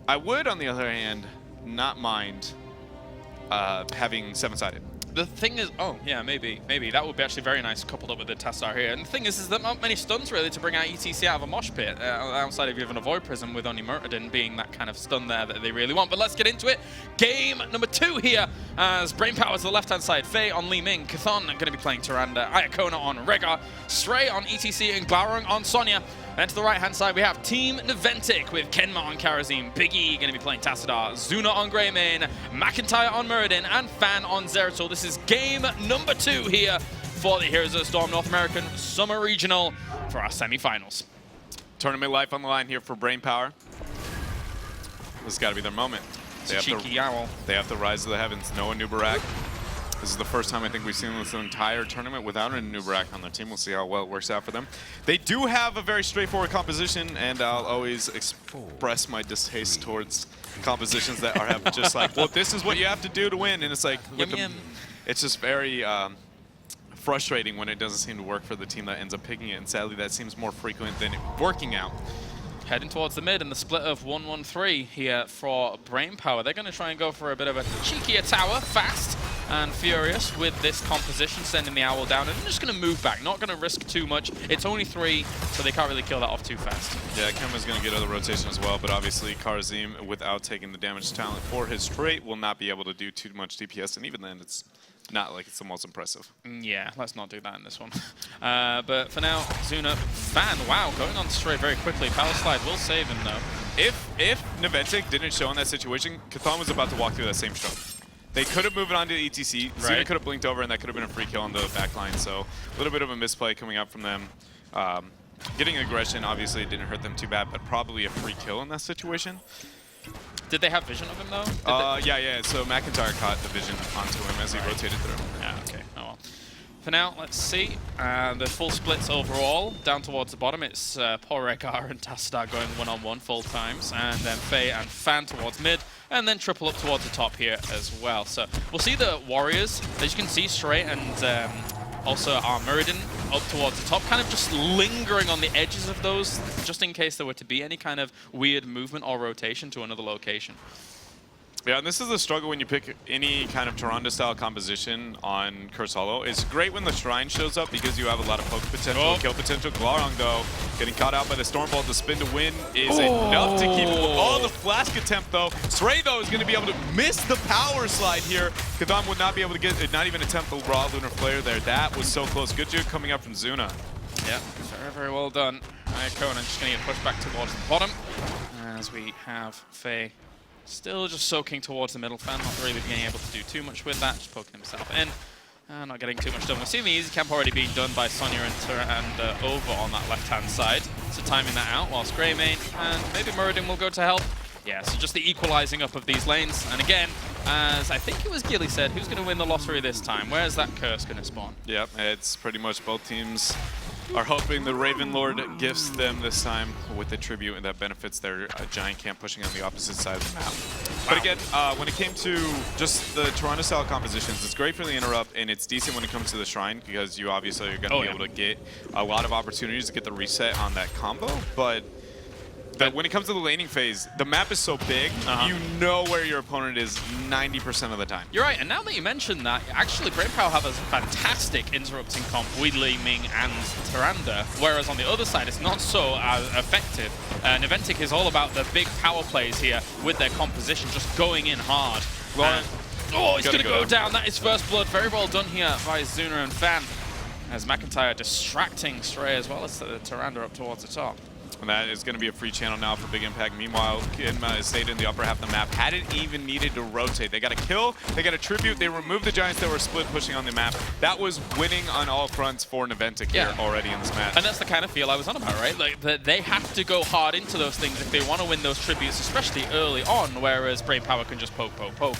I would, on the other hand, not mind having seven-sided. The thing is, oh yeah, maybe that would be actually very nice coupled up with the Tassadar here. And the thing is that not many stuns really to bring out ETC out of a mosh pit outside of even a Void Prism, with only Murtadin being that kind of stun there that they really want. But let's get into it. Game number 2 here as Brainpower is the left-hand side. Faye on Li Ming, Chthon going to be playing Tyrande, Iacona on Rehgar, Srey on ETC, and Glarung on Sonya. Then to the right-hand side, we have Team Naventic with Kenma on Karazim, Big E going to be playing Tassadar, Zuna on Greymane, McIntyre on Muradin, and Fan on Zeratul. This is game number 2 here for the Heroes of the Storm North American Summer Regional for our semi-finals. Tournament life on the line here for Brainpower. This has got to be their moment. They have to rise to the heavens. Noah Nubarak. This is the first time I think we've seen this entire tournament without a Nubarak on their team. We'll see how well it works out for them. They do have a very straightforward composition, and I'll always express my distaste towards compositions that are just like, well, this is what you have to do to win. And it's like, it's just very frustrating when it doesn't seem to work for the team that ends up picking it. And sadly, that seems more frequent than it working out. Heading towards the mid and the split of 1-1-3 here for Brainpower. They're going to try and go for a bit of a cheekier tower, fast and furious with this composition, sending the owl down. And they're just going to move back, not going to risk too much. It's only 3, so they can't really kill that off too fast. Yeah, Kema's going to get other rotation as well, but obviously Karazim, without taking the damage talent for his trait, will not be able to do too much DPS, and even then it's not like it's the most impressive. Yeah, let's not do that in this one. But for now, Zuna, Fan, wow, going on straight very quickly. Power Slide will save him though. If Naventic didn't show in that situation, Cthon was about to walk through that same stroke. They could have moved on to ETC. Right. Zuna could have blinked over, and that could have been a free kill on the backline. So a little bit of a misplay coming up from them. Getting aggression, obviously, it didn't hurt them too bad, but probably a free kill in that situation. Did they have vision of him, though? Yeah. So McIntyre caught the vision onto him as he rotated through. Yeah, okay. Oh, well. For now, let's see. The full splits overall. Down towards the bottom, it's Paul Rekar and Tassadar going one-on-one full times. And then Faye and Fan towards mid. And then triple up towards the top here as well. So we'll see the Warriors. As you can see, Stray and also our Muradin up towards the top, kind of just lingering on the edges of those, just in case there were to be any kind of weird movement or rotation to another location. Yeah, and this is the struggle when you pick any kind of Tyrande-style composition on Curse Hollow. It's great when the Shrine shows up because you have a lot of poke potential, kill potential. Glarong, though, getting caught out by the Stormbolt. The spin to win is enough to keep him. Oh, the flask attempt, though. Stray, though, is going to be able to miss the power slide here. Cthon would not be able to get, not even attempt the raw Lunar Flare there. That was so close. Good juke coming up from Zuna. Yeah, very, very well done. Conan just going to get pushed back towards the bottom as we have Faye still just soaking towards the middle. Fan not really being able to do too much with that, just poking himself in. Not getting too much done. We're seeing the easy camp already being done by Sonya and Over on that left-hand side. So timing that out whilst Greymane and maybe Muradin will go to help. Yeah, so just the equalizing up of these lanes. And again, as I think it was Gilly said, who's going to win the lottery this time? Where's that curse going to spawn? Yep, it's pretty much both teams are hoping the Raven Lord gifts them this time with a tribute and that benefits their giant camp pushing on the opposite side of the map. Wow. But again, when it came to just the Toronto-style compositions, it's great for the interrupt, and it's decent when it comes to the Shrine because you obviously are going to be able to get a lot of opportunities to get the reset on that combo. But when it comes to the laning phase, the map is so big, you know where your opponent is 90% of the time. You're right, and now that you mention that, actually Brainpower have a fantastic interrupting comp with Li Ming and Tyrande, whereas on the other side it's not so effective. Naventic is all about the big power plays here with their composition, just going in hard. He's going to go down. That is first blood. Very well done here by Zuna and Fan, as McIntyre distracting Stray as well as Tyrande up towards the top. And that is going to be a free channel now for Big Impact. Meanwhile, Kenma is stayed in the upper half of the map. Hadn't even needed to rotate. They got a kill, they got a tribute, they removed the Giants that were split pushing on the map. That was winning on all fronts for Naventic here already in this match. And that's the kind of feel I was on about, right? Like, they have to go hard into those things if they want to win those tributes, especially early on, whereas Brainpower can just poke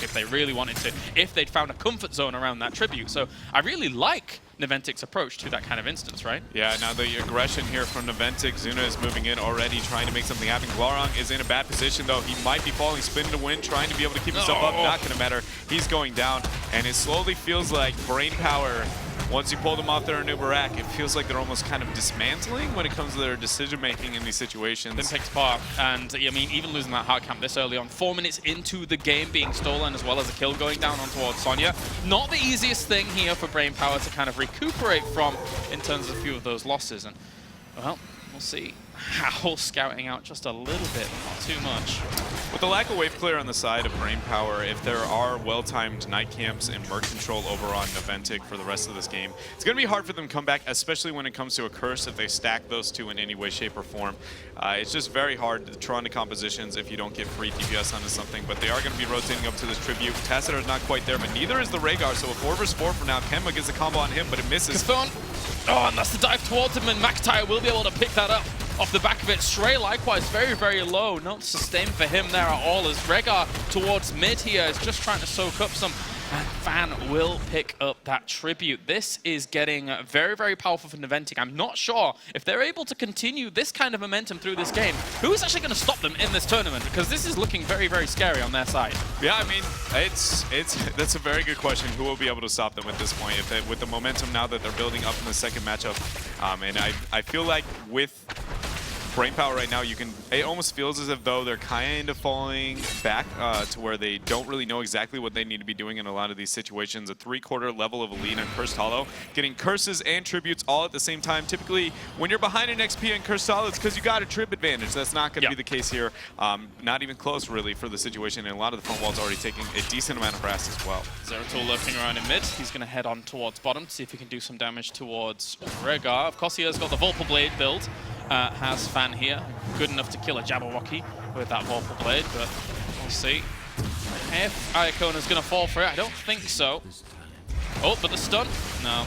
if they really wanted to, if they'd found a comfort zone around that tribute. So I really like Naventic's approach to that kind of instance, right? Yeah, now the aggression here from Naventic. Zuna is moving in already, trying to make something happen. Glarong is in a bad position, though. He might be falling, spin to win, trying to be able to keep himself up. Not going to matter. He's going down, and it slowly feels like Brainpower, once you pull them off their Nubarak, it feels like they're almost kind of dismantling when it comes to their decision-making in these situations. Then takes part, and I mean, even losing that hard camp this early on, 4 minutes into the game being stolen, as well as a kill going down on towards Sonya. Not the easiest thing here for Brainpower to kind of recuperate from in terms of a few of those losses. And Well, we'll see. Howl scouting out just a little bit, not too much. With the lack of wave clear on the side of Brainpower, if there are well-timed night camps and Merc control over on Naventic for the rest of this game, it's going to be hard for them to come back, especially when it comes to a curse if they stack those two in any way, shape, or form. It's just very hard to draw into compositions if you don't get free DPS onto something, but they are going to be rotating up to this Tribute. Tacitor is not quite there, but neither is the Rhaegar, so a 4 vs 4 for now. Kenma gets a combo on him, but it misses. Cthulhu. Oh, and that's the dive towards him, and McIntyre will be able to pick that up off the back of it. Stray, likewise, very, very low. Not sustained for him there at all, as Rhaegar towards mid here is just trying to soak up some. And Fan will pick up that Tribute. This is getting very, very powerful for Naventic. I'm not sure if they're able to continue this kind of momentum through this game. Who is actually going to stop them in this tournament? Because this is looking very, very scary on their side. Yeah, I mean, that's a very good question. Who will be able to stop them at this point with the momentum now that they're building up in the second matchup? And I feel like with Brainpower right now, it almost feels as if though they're kind of falling back to where they don't really know exactly what they need to be doing in a lot of these situations. A 3/4 level of a lead on Cursed Hollow, getting curses and tributes all at the same time. Typically, when you're behind an XP and Cursed Hollow, it's because you got a trip advantage. That's not going to be the case here. Not even close, really, for the situation. And a lot of the front wall's already taking a decent amount of brass as well. Zeratul lurking around in mid. He's going to head on towards bottom to see if he can do some damage towards Rhaegar. Of course, he has got the Vorpal Blade build. Has Fan here, good enough to kill a Jabberwocky with that Vorpal Blade, but we'll see. If Iacona's going to fall for it, I don't think so. Oh, but the stun? No,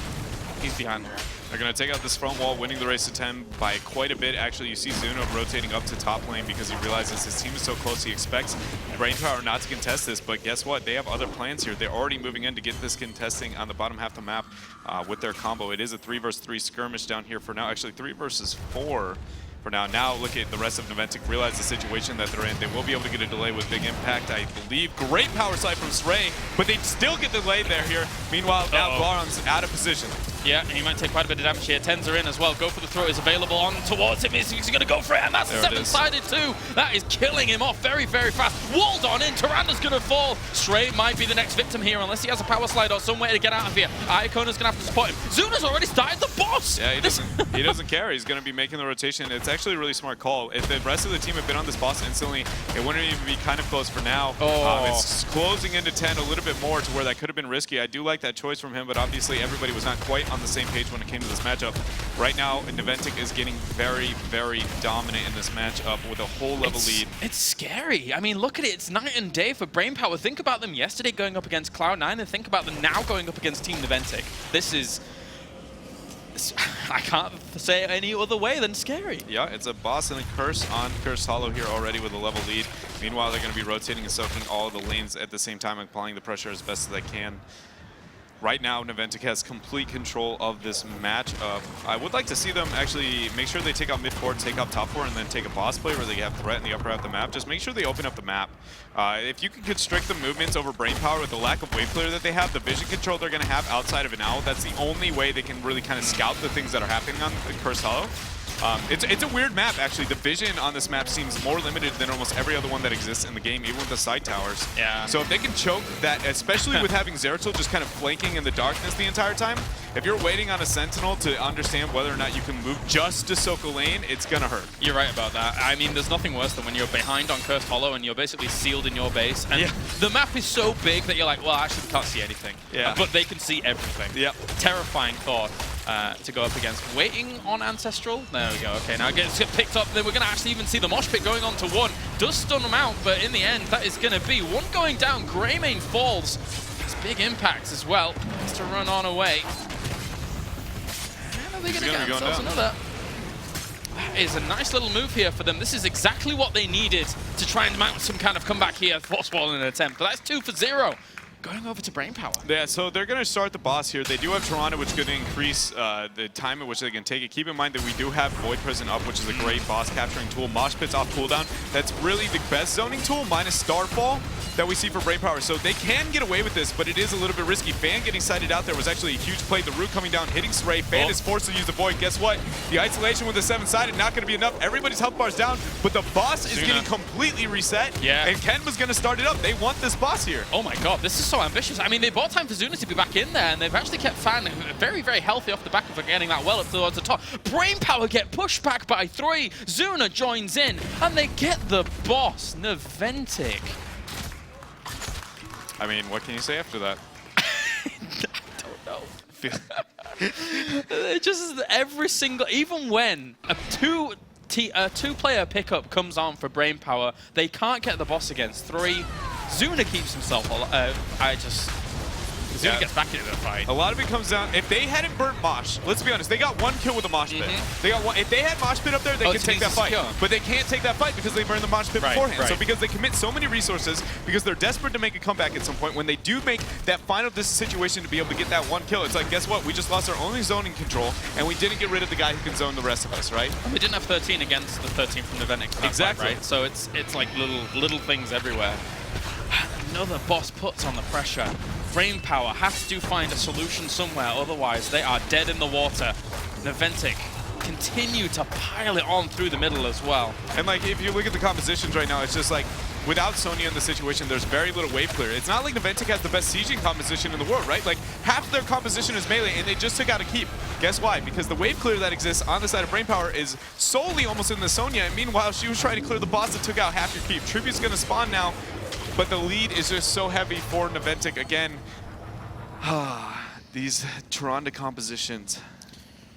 he's behind the wall. They're going to take out this front wall, winning the race to 10 by quite a bit. Actually, you see Zuno rotating up to top lane because he realizes his team is so close. He expects Brainpower not to contest this, but guess what? They have other plans here. They're already moving in to get this contesting on the bottom half of the map with their combo. It is a 3 vs 3 skirmish down here for now. Actually, 3 vs 4 for now. Now look at the rest of Naventic, realize the situation that they're in. They will be able to get a delay with big impact, I believe. Great power slide from Stray, but they still get the delay there here. Meanwhile, now Glaron's out of position. Yeah, he might take quite a bit of damage here. Tens are in as well. Go for the throw is available on towards him. He's going to go for it, and that's seven-sided too. That is killing him off very, very fast. Walled on in. Tyranda's going to fall. Stray might be the next victim here, unless he has a power slide or some way to get out of here. Iacona's going to have to support him. Zuna's already started the boss. Yeah, he doesn't care. He's going to be making the rotation. It's actually a really smart call. If the rest of the team had been on this boss instantly, it wouldn't even be kind of close for now. It's closing into 10 a little bit more to where that could have been risky. I do like that choice from him, but obviously everybody was not quite on the same page when it came to this matchup. Right now, Naventic is getting very, very dominant in this matchup with a whole level lead. It's scary. I mean, look at it. It's night and day for Brainpower. Think about them yesterday going up against Cloud9, and think about them now going up against Team Naventic. This is... I can't say it any other way than scary. Yeah, it's a boss and a curse on Cursed Hollow here already with a level lead. Meanwhile, they're going to be rotating and soaking all the lanes at the same time, applying the pressure as best as they can. Right now, Naventic has complete control of this matchup. I would like to see them actually make sure they take out mid-court, take out top 4, and then take a boss play where they have threat in the upper half of the map. Just make sure they open up the map. If you can constrict the movements over Brainpower with the lack of wave clear that they have, the vision control they're going to have outside of an owl, that's the only way they can really kind of scout the things that are happening on the Cursed Hollow. It's a weird map, actually. The vision on this map seems more limited than almost every other one that exists in the game, even with the side towers. Yeah. So if they can choke that, especially with having Zeratul just kind of flanking in the darkness the entire time, if you're waiting on a Sentinel to understand whether or not you can move just to soak a lane, it's going to hurt. You're right about that. I mean, there's nothing worse than when you're behind on Cursed Hollow and you're basically sealed in your base. And the map is so big that you're like, well, I actually can't see anything. Yeah. But they can see everything. Yep. Terrifying thought. To go up against. Waiting on Ancestral. There we go. Okay, now it gets picked up. Then we're going to actually even see the mosh pit going on to one. Does stun them out, but in the end, that is going to be one going down. Greymane falls. It's big impacts as well. Has to run on away. And are they going to get themselves another? That is a nice little move here for them. This is exactly what they needed to try and mount some kind of comeback here. Force wall in an attempt, but that's 2 for 0. Going over to Brainpower. Yeah, so they're going to start the boss here. They do have Toronto, which is going to increase the time at which they can take it. Keep in mind that we do have Void Prison up, which is a great boss capturing tool. Mosh Pit's off cooldown. That's really the best zoning tool, minus Starfall, that we see for Brainpower. So they can get away with this, but it is a little bit risky. Fan getting sighted out there was actually a huge play. The root coming down, hitting Stray. Fan is forced to use the Void. Guess what? The isolation with the 7-sided, not going to be enough. Everybody's health bar's down, but the boss is getting completely reset. Yeah. And Ken was going to start it up. They want this boss here. Oh my god, this is so so ambitious. I mean, they bought time for Zuna to be back in there, and they've actually kept Fan very, very healthy off the back of getting that well up towards the top. Brainpower get pushed back by 3. Zuna joins in, and they get the boss, Naventic. I mean, what can you say after that? I don't know. Just every single, even when a two-player pickup comes on for Brainpower, they can't get the boss against 3. Zuna keeps himself alive. Zuna gets back into the fight. A lot of it comes down, if they hadn't burnt Mosh, let's be honest, they got 1 kill with the Mosh Pit. They got 1. If they had Mosh Pit up there, they could take that fight. But they can't take that fight because they burned the Mosh Pit beforehand. So because they commit so many resources, because they're desperate to make a comeback at some point, when they do make that final situation to be able to get that 1 kill, it's like, guess what? We just lost our only zoning control, and we didn't get rid of the guy who can zone the rest of us, right? And we didn't have 13 against the 13 from Naventic. Exactly. Right? So it's like little things everywhere. Another boss puts on the pressure. Brainpower has to find a solution somewhere, otherwise they are dead in the water. Naventic continue to pile it on through the middle as well. And like, if you look at the compositions right now, it's just like, without Sonya in the situation, there's very little wave clear. It's not like Naventic has the best sieging composition in the world, right? Like, half their composition is melee, and they just took out a keep. Guess why? Because the wave clear that exists on the side of Brainpower is solely almost in the Sonya, and meanwhile, she was trying to clear the boss that took out half your keep. Tribute's gonna spawn now, but the lead is just so heavy for Naventic. Again, these Tyrande compositions.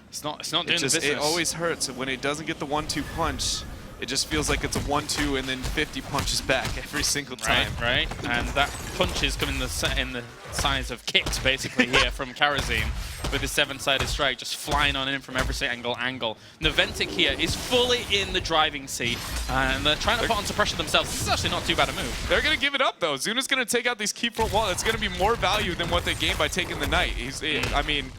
It's not doing the business. It always hurts when it doesn't get the 1-2 punch. It just feels like it's a 1-2 and then 50 punches back every single time. Right. And that punches come in the size of kicks, basically, here from Karazim, with his 7-sided strike just flying on in from every single angle. Naventic here is fully in the driving seat, and they're trying to put on some pressure themselves. This is actually not too bad a move. They're going to give it up, though. Zuna's going to take out these keep front wall. It's going to be more value than what they gained by taking the knight. I mean,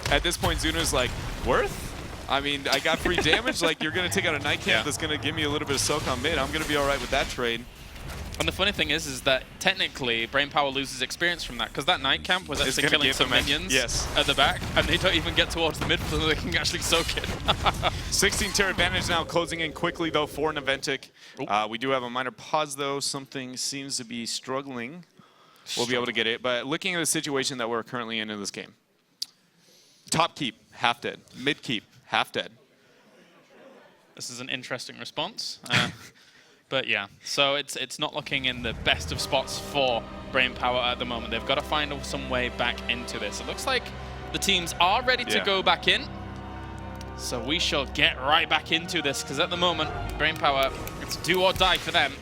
at this point, Zuna's like, worth? I mean, I got free damage. Like, you're going to take out a night camp that's going to give me a little bit of soak on mid. I'm going to be all right with that trade. And the funny thing is that technically Brainpower loses experience from that, because that night camp was actually killing some minions at the back, and they don't even get towards the mid so they can actually soak it. 16 tier advantage now, closing in quickly though for Naventic. We do have a minor pause though. Something seems to be struggling. We'll be able to get it, but looking at the situation that we're currently in this game. Top keep, half dead. Mid keep, half dead. This is an interesting response. But yeah, so it's not looking in the best of spots for Brainpower at the moment. They've got to find some way back into this. It looks like the teams are ready to go back in. So we shall get right back into this, because at the moment, Brainpower, it's do or die for them.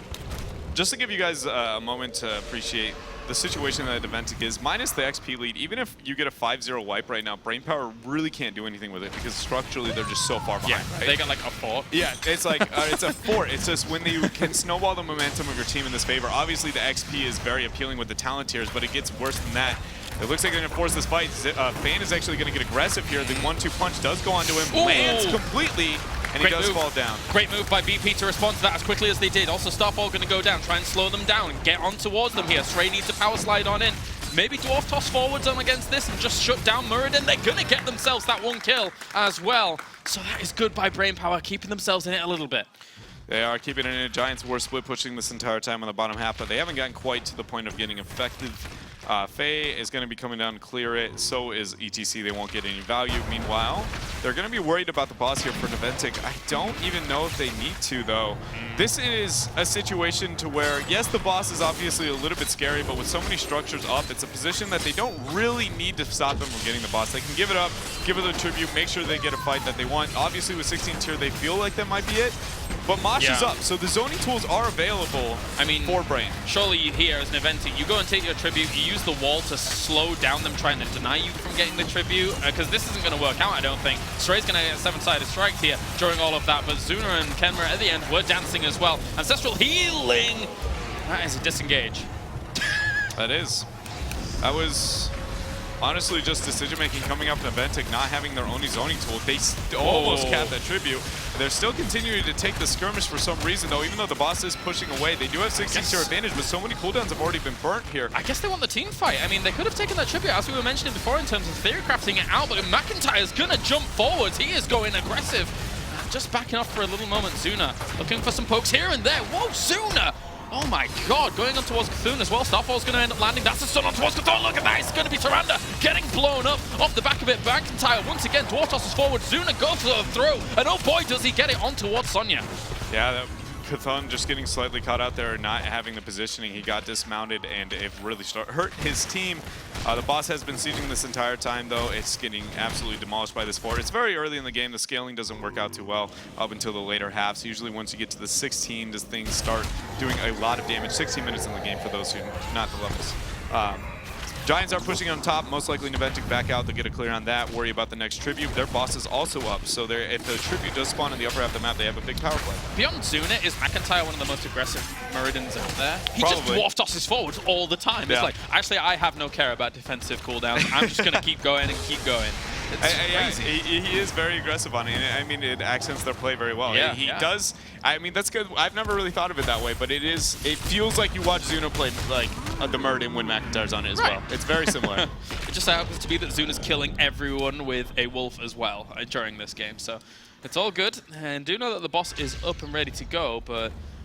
Just to give you guys a moment to appreciate the situation that Naventic is, minus the XP lead, even if you get a 5-0 wipe right now, Brainpower really can't do anything with it because structurally they're just so far behind, right? They got like a 4. Yeah, it's like, it's a 4. It's just when you can snowball the momentum of your team in this favor. Obviously the XP is very appealing with the talent tiers, but it gets worse than that. It looks like they're going to force this fight. Fan is actually going to get aggressive here. The 1-2 punch does go onto him, lands completely, and he does fall down. Great move by BP to respond to that as quickly as they did. Also, Starfall going to go down, try and slow them down and get on towards them here. Stray needs to power slide on in. Maybe Dwarf toss forwards on against this and just shut down Muradin. They're going to get themselves that 1 kill as well. So that is good by Brainpower, keeping themselves in it a little bit. They are keeping it in a Giants war split, pushing this entire time on the bottom half, but they haven't gotten quite to the point of getting effective. Faye is going to be coming down to clear it. So is ETC. They won't get any value. Meanwhile, they're going to be worried about the boss here for Naventic. I don't even know if they need to, though. This is a situation to where, yes, the boss is obviously a little bit scary, but with so many structures up, it's a position that they don't really need to stop them from getting the boss. They can give it up, give it a tribute, make sure they get a fight that they want. Obviously, with 16 tier, they feel like that might be it. But Mosh is up, so the zoning tools are available for Brain. Surely here as Naventic, you go and take your tribute, you use the wall to slow down them trying to deny you from getting the tribute, because this isn't going to work out, I don't think. Stray's going to get 7-sided strikes here during all of that, but Zuna and Kenmer at the end were dancing as well. Ancestral healing! That is a disengage. That is. That was honestly just decision-making coming up in Naventic, not having their own zoning tool. They almost capped that tribute. They're still continuing to take the skirmish for some reason, though, even though the boss is pushing away. They do have 16 tier advantage, but so many cooldowns have already been burnt here. I guess they want the team fight. I mean, they could have taken that tribute, as we were mentioning before, in terms of theory crafting it out, but McIntyre's going to jump forwards. He is going aggressive. Just backing off for a little moment. Zuna looking for some pokes here and there. Whoa, Zuna! Oh my god, going on towards Cthulhu as well. Starfall's going to end up landing. That's a stun on towards Cthulhu. Look at that. It's going to be Tyrande getting blown up off the back of it. McIntyre once again. Dwarf tosses forward. Zuna goes for the throw. And oh boy, does he get it on towards Sonya. Yeah, Cthulhu just getting slightly caught out there, not having the positioning. He got dismounted, and it really hurt his team. The boss has been sieging this entire time, though. It's getting absolutely demolished by this fort. It's very early in the game. The scaling doesn't work out too well up until the later halves. Usually once you get to the 16, does things start doing a lot of damage. 16 minutes in the game for those who not the levels. Giants are pushing on top. Most likely Naventic back out. They'll get a clear on that. Worry about the next tribute. Their boss is also up. So if the tribute does spawn in the upper half of the map, they have a big power play. Beyond Zuna, is McIntyre one of the most aggressive Muradins out there? He Probably. just dwarf tosses forwards all the time. Yeah. It's like, actually, I have no care about defensive cooldowns. I'm just going to keep going and keep going. It's crazy. He is very aggressive on it. And I mean, it accents their play very well. Yeah, He yeah. does. I mean, that's good. I've never really thought of it that way, but it feels like you watch Zuna play like the Muradin when McIntyre's on it as well. It's very similar. It just happens to be that Zuna's killing everyone with a wolf as well during this game, so it's all good. And do know that the boss is up and ready to go,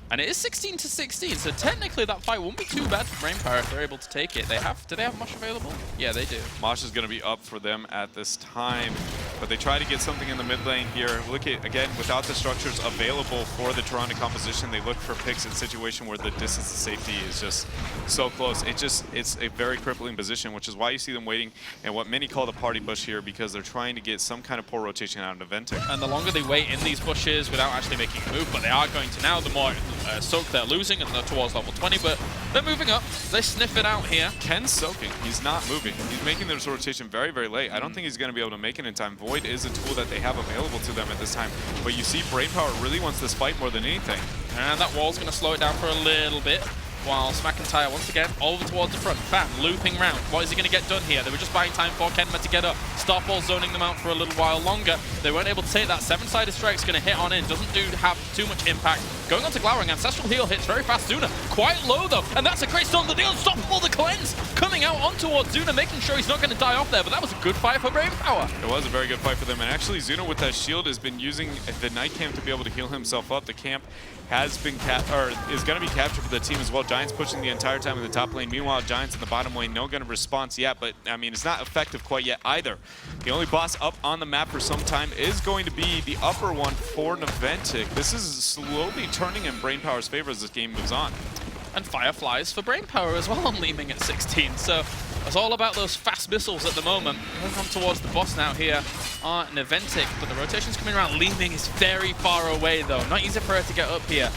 and it is 16-16, so technically that fight won't be too bad for Brainpower if they're able to take it. Do they have Mosh available? Yeah, they do. Mosh is going to be up for them at this time, but they try to get something in the mid lane here. Look at, again, without the structures available for the Tyrande composition, they look for picks in a situation where the distance to safety is just so close. It's a very crippling position, which is why you see them waiting in what many call the party bush here, because they're trying to get some kind of poor rotation out of Naventic. And the longer they wait in these bushes without actually making a move, but they are going to now, the more soak they're losing, and they're towards level 20, but they're moving up. They sniff it out here. Ken's soaking. He's not moving. He's making this rotation very, very late. I don't think he's going to be able to make it in time. Void is a tool that they have available to them at this time, but you see Brainpower really wants this fight more than anything. And that wall's going to slow it down for a little bit, whilst McIntyre once again over towards the front. Bam, looping round. What is he going to get done here? They were just buying time for Kenma to get up. Starfall zoning them out for a little while longer. They weren't able to take that. Seven-sided strike's going to hit on in. Doesn't have too much impact. Going on to Glowering. Ancestral Heal hits very fast. Zuna quite low though. And that's a great stun. The deal unstoppable. The cleanse coming out on towards Zuna, making sure he's not going to die off there. But that was a good fight for Brainpower. It was a very good fight for them. And actually Zuna with that shield has been using the night camp to be able to heal himself up. The camp has been is going to be captured for the team as well. Giants pushing the entire time in the top lane. Meanwhile, Giants in the bottom lane, no gun of response yet, but I mean, it's not effective quite yet either. The only boss up on the map for some time is going to be the upper one for Naventic. This is slowly turning in Brainpower's favor as this game moves on. And Fireflies for Brainpower as well on Leeming at 16. So it's all about those fast missiles at the moment. We'll come towards the boss now here on Naventic, but the rotation's coming around. Leeming is very far away though. Not easy for her to get up here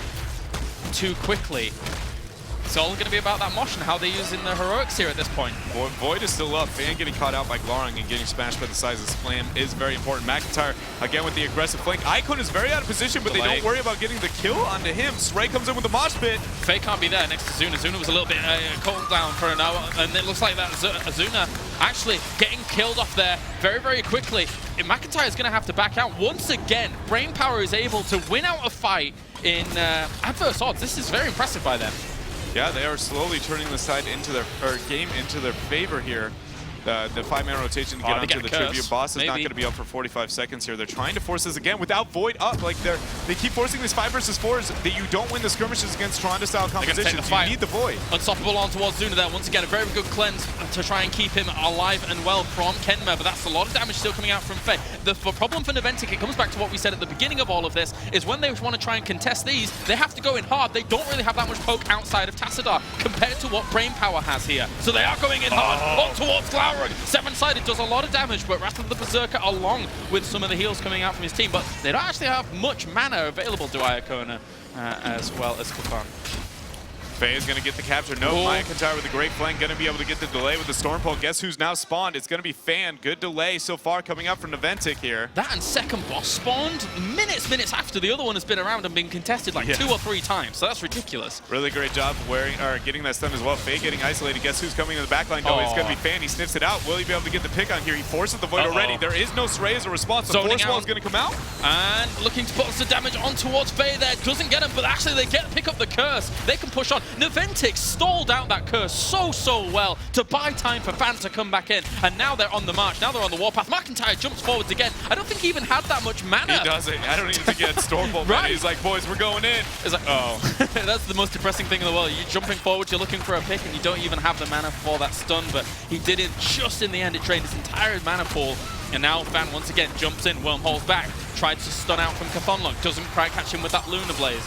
too quickly. It's all going to be about that Mosh and how they're using the heroics here at this point. Void is still up. Fan getting caught out by Glowering and getting smashed by the size of this flame is very important. McIntyre, again with the aggressive flank. Icon is very out of position, but they don't worry about getting the kill onto him. Sray comes in with the mosh pit. Faye can't be there next to Zuna. Zuna was a little bit cooled down for an hour, and it looks like that Zuna actually getting killed off there very, very quickly. McIntyre is going to have to back out. Once again, Brainpower is able to win out a fight in adverse odds. This is very impressive by them. Yeah, they are slowly turning the side into their game into their favor here. The 5-man rotation to get onto the tribute. Boss is not going to be up for 45 seconds here. They're trying to force this again without Void up. Like they keep forcing these 5 versus 4s that you don't win the skirmishes against Tyrande style compositions. You need the Void. Unstoppable on towards Zuna there. Once again, a very good cleanse to try and keep him alive and well from Kenma, but that's a lot of damage still coming out from Faye. The problem for Naventic, it comes back to what we said at the beginning of all of this, is when they want to try and contest these, they have to go in hard. They don't really have that much poke outside of Tassadar compared to what Brainpower has here. So they are going in hard on towards Glowering. Seven-sided does a lot of damage, but Wrath of the Berserker along with some of the heals coming out from his team, but they don't actually have much mana available to Iacona as well as Kufan. Faye is going to get the capture. No, McIntyre with a great flank, going to be able to get the delay with the Storm Pole. Guess who's now spawned? It's going to be Fan. Good delay so far coming up from Naventic here. That and second boss spawned minutes after the other one has been around and been contested like 2 or 3 times, so that's ridiculous. Really great job getting that stun as well. Faye getting isolated. Guess who's coming in the backline? No, it's going to be Fan. He sniffs it out. Will he be able to get the pick on here? He forces the Void already. There is no Sray as a response. The Force Wall is going to come out. And looking to put some damage on towards Faye there. Doesn't get him, but actually they pick up the curse. They can push on. Naventic stalled out that curse so well to buy time for Fan to come back in, and now they're on the march, now they're on the warpath. McIntyre jumps forwards again. I don't think he even had that much mana. He doesn't. I don't even think he had Stormbolt. Right. He's like, boys, we're going in. It's like, oh. That's the most depressing thing in the world. You're jumping forward, you're looking for a pick, and you don't even have the mana for that stun, but he did it just in the end. It drained his entire mana pool, and now Fan once again jumps in, wormholes back, tried to stun out from Chthonlok, doesn't quite catch him with that Lunar Blaze.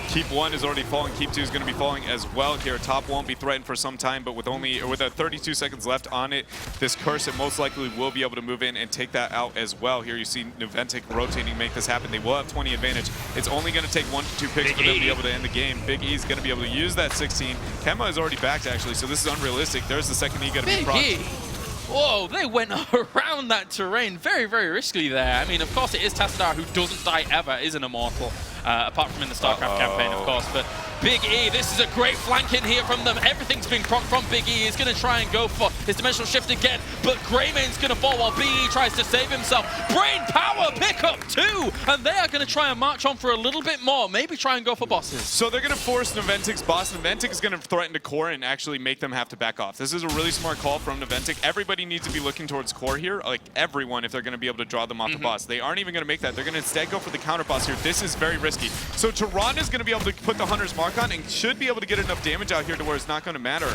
Keep 1 is already falling. Keep 2 is going to be falling as well here. Top won't be threatened for some time, but with 32 seconds left on it, this curse, it most likely will be able to move in and take that out as well. Here you see Naventic rotating, make this happen. They will have 20 advantage. It's only going to take 1 to 2 picks for them to be able to end the game. Big E is going to be able to use that 16. Kemba is already backed, actually, so this is unrealistic. There's the second E going to be procced. Whoa, they went around that terrain very risky there. I mean, of course, it is Tassadar who doesn't die ever, is an immortal, apart from in the StarCraft campaign, of course. But Big E, this is a great flank in here from them. Everything's being procced from Big E. He's going to try and go for his dimensional shift again, but Greymane's going to fall while Big E tries to save himself. Brain Power pick up 2, and they are going to try and march on for a little bit more, maybe try and go for bosses. So they're going to force Naventic's boss. Naventic is going to threaten to core and actually make them have to back off. This is a really smart call from Naventic. Everybody needs to be looking towards core here, like everyone, if they're going to be able to draw them off the boss. They aren't even going to make that. They're going to instead go for the counter boss here. This is very risky. So Tehran is going to be able to put the Hunter's Mark on and should be able to get enough damage out here to where it's not going to matter.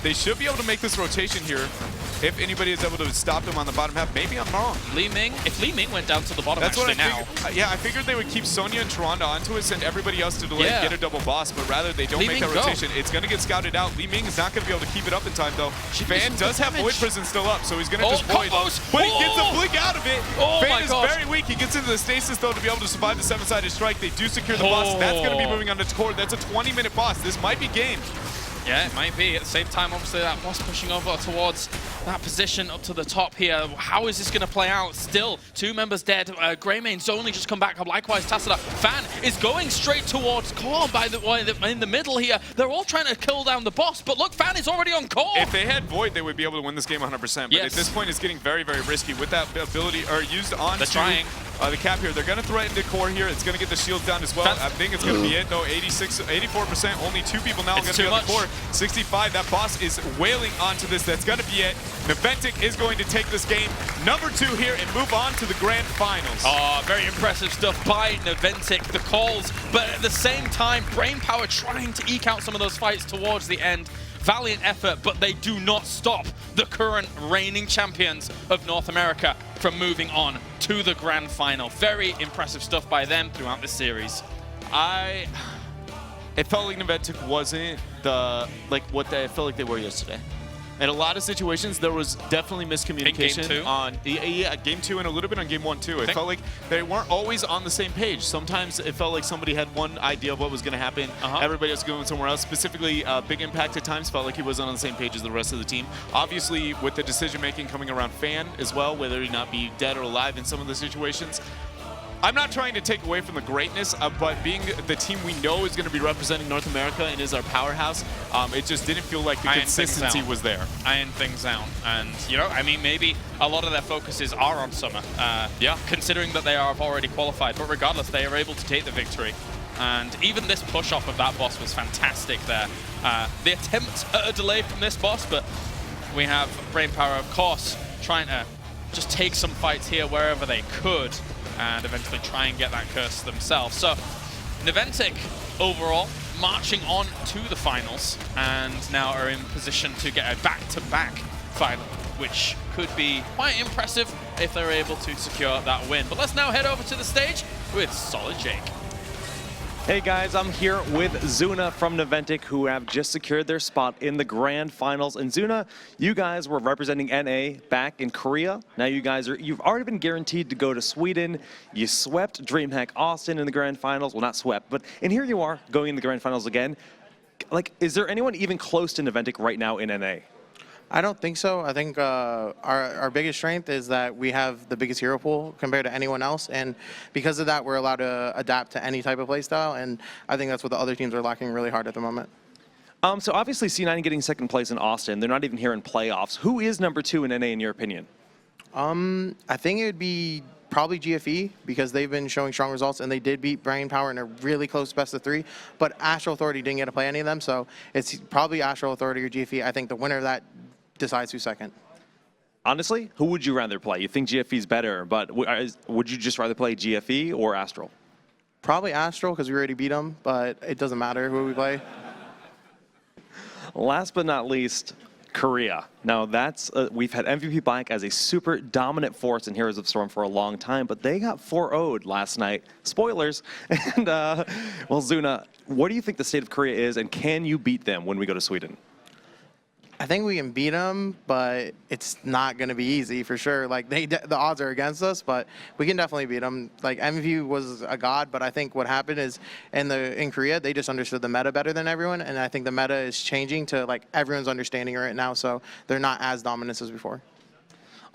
They should be able to make this rotation here if anybody is able to stop them on the bottom half. Maybe I'm wrong. Li Ming, if Li Ming went down to the bottom That's actually what I now. Yeah, I figured they would keep Sonya and Tyrande onto it, send everybody else to delay, get a double boss, but rather they don't make that rotation. It's going to get scouted out. Li Ming is not going to be able to keep it up in time, though. Fan does have Void Prison still up, so he's going to just Void. But he gets a blink out of it. Fan is very weak. He gets into the stasis, though, to be able to survive the 7-sided strike. They do secure the boss. That's going to be moving on its core. That's a 20-minute boss. This might be game. Yeah, it might be. At the same time, obviously, that boss pushing over towards that position up to the top here. How is this going to play out? Still, 2 members dead. Greymane's only just come back. Likewise, Tassadar. Fan is going straight towards core by the way in the middle here. They're all trying to kill down the boss, but look, Fan is already on core. If they had Void, they would be able to win this game 100%. But at this point, it's getting very risky with that ability, or used on the cap here. They're going to threaten the core here. It's going to get the shields down as well. I think it's going to be it, though. 84%. Only 2 people now are going to be on the core. 65. That boss is wailing onto this. That's going to be it. Naventic is going to take this game number 2 here and move on to the grand finals. Oh, very impressive stuff by Naventic. The calls, but at the same time, Brain Power trying to eke out some of those fights towards the end. Valiant effort, but they do not stop the current reigning champions of North America from moving on to the grand final. Very impressive stuff by them throughout this series. It felt like Naventic wasn't what I felt like they were yesterday. In a lot of situations, there was definitely miscommunication game 2? on game 2 and a little bit on game 1 too. It felt like they weren't always on the same page. Sometimes it felt like somebody had one idea of what was going to happen. Everybody else going somewhere else. Specifically, Big Impact at times felt like he wasn't on the same page as the rest of the team. Obviously, with the decision making coming around Fan as well, whether he not be dead or alive in some of the situations. I'm not trying to take away from the greatness, but being the team we know is going to be representing North America and is our powerhouse, it just didn't feel like the consistency was there. Iron things out. And, you know, I mean, maybe a lot of their focuses are on Summer. Considering that they have already qualified. But regardless, they are able to take the victory. And even this push-off of that boss was fantastic there. The attempt at a delay from this boss, but we have Brain Power, of course, trying to just take some fights here wherever they could, and eventually try and get that curse themselves. So Naventic overall marching on to the finals and now are in position to get a back-to-back final, which could be quite impressive if they're able to secure that win. But let's now head over to the stage with Solid Jake. Hey guys, I'm here with Zuna from Naventic, who have just secured their spot in the grand finals. And Zuna, you guys were representing NA back in Korea. Now you've already been guaranteed to go to Sweden. You swept DreamHack Austin in the grand finals. Well, not swept, but and here you are going in the grand finals again. Like, is there anyone even close to Naventic right now in NA? I don't think so. I think our biggest strength is that we have the biggest hero pool compared to anyone else, and because of that, we're allowed to adapt to any type of playstyle, and I think that's what the other teams are lacking really hard at the moment. So obviously C9 getting second place in Austin. They're not even here in playoffs. Who is number 2 in NA in your opinion? I think it would be probably GFE, because they've been showing strong results, and they did beat Brain Power in a really close best of 3. But Astral Authority didn't get to play any of them, so it's probably Astral Authority or GFE. I think the winner of that decides who's second. Honestly, who would you rather play? You think GFE's better, but would you just rather play GFE or Astral? Probably Astral, because we already beat them, but it doesn't matter who we play. Last but not least, Korea. Now that's we've had MVP Black as a super dominant force in Heroes of Storm for a long time, but they got 4-0'd last night. Spoilers. And well, Zuna, what do you think the state of Korea is, and can you beat them when we go to Sweden? I think we can beat them, but it's not going to be easy for sure. Like the odds are against us, but we can definitely beat them. Like MVP was a god, but I think what happened is in Korea they just understood the meta better than everyone, and I think the meta is changing to like everyone's understanding it right now, so they're not as dominant as before.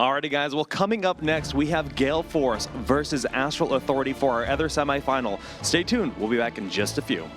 Alrighty, guys. Well, coming up next, we have Gale Force versus Astral Authority for our other semifinal. Stay tuned. We'll be back in just a few.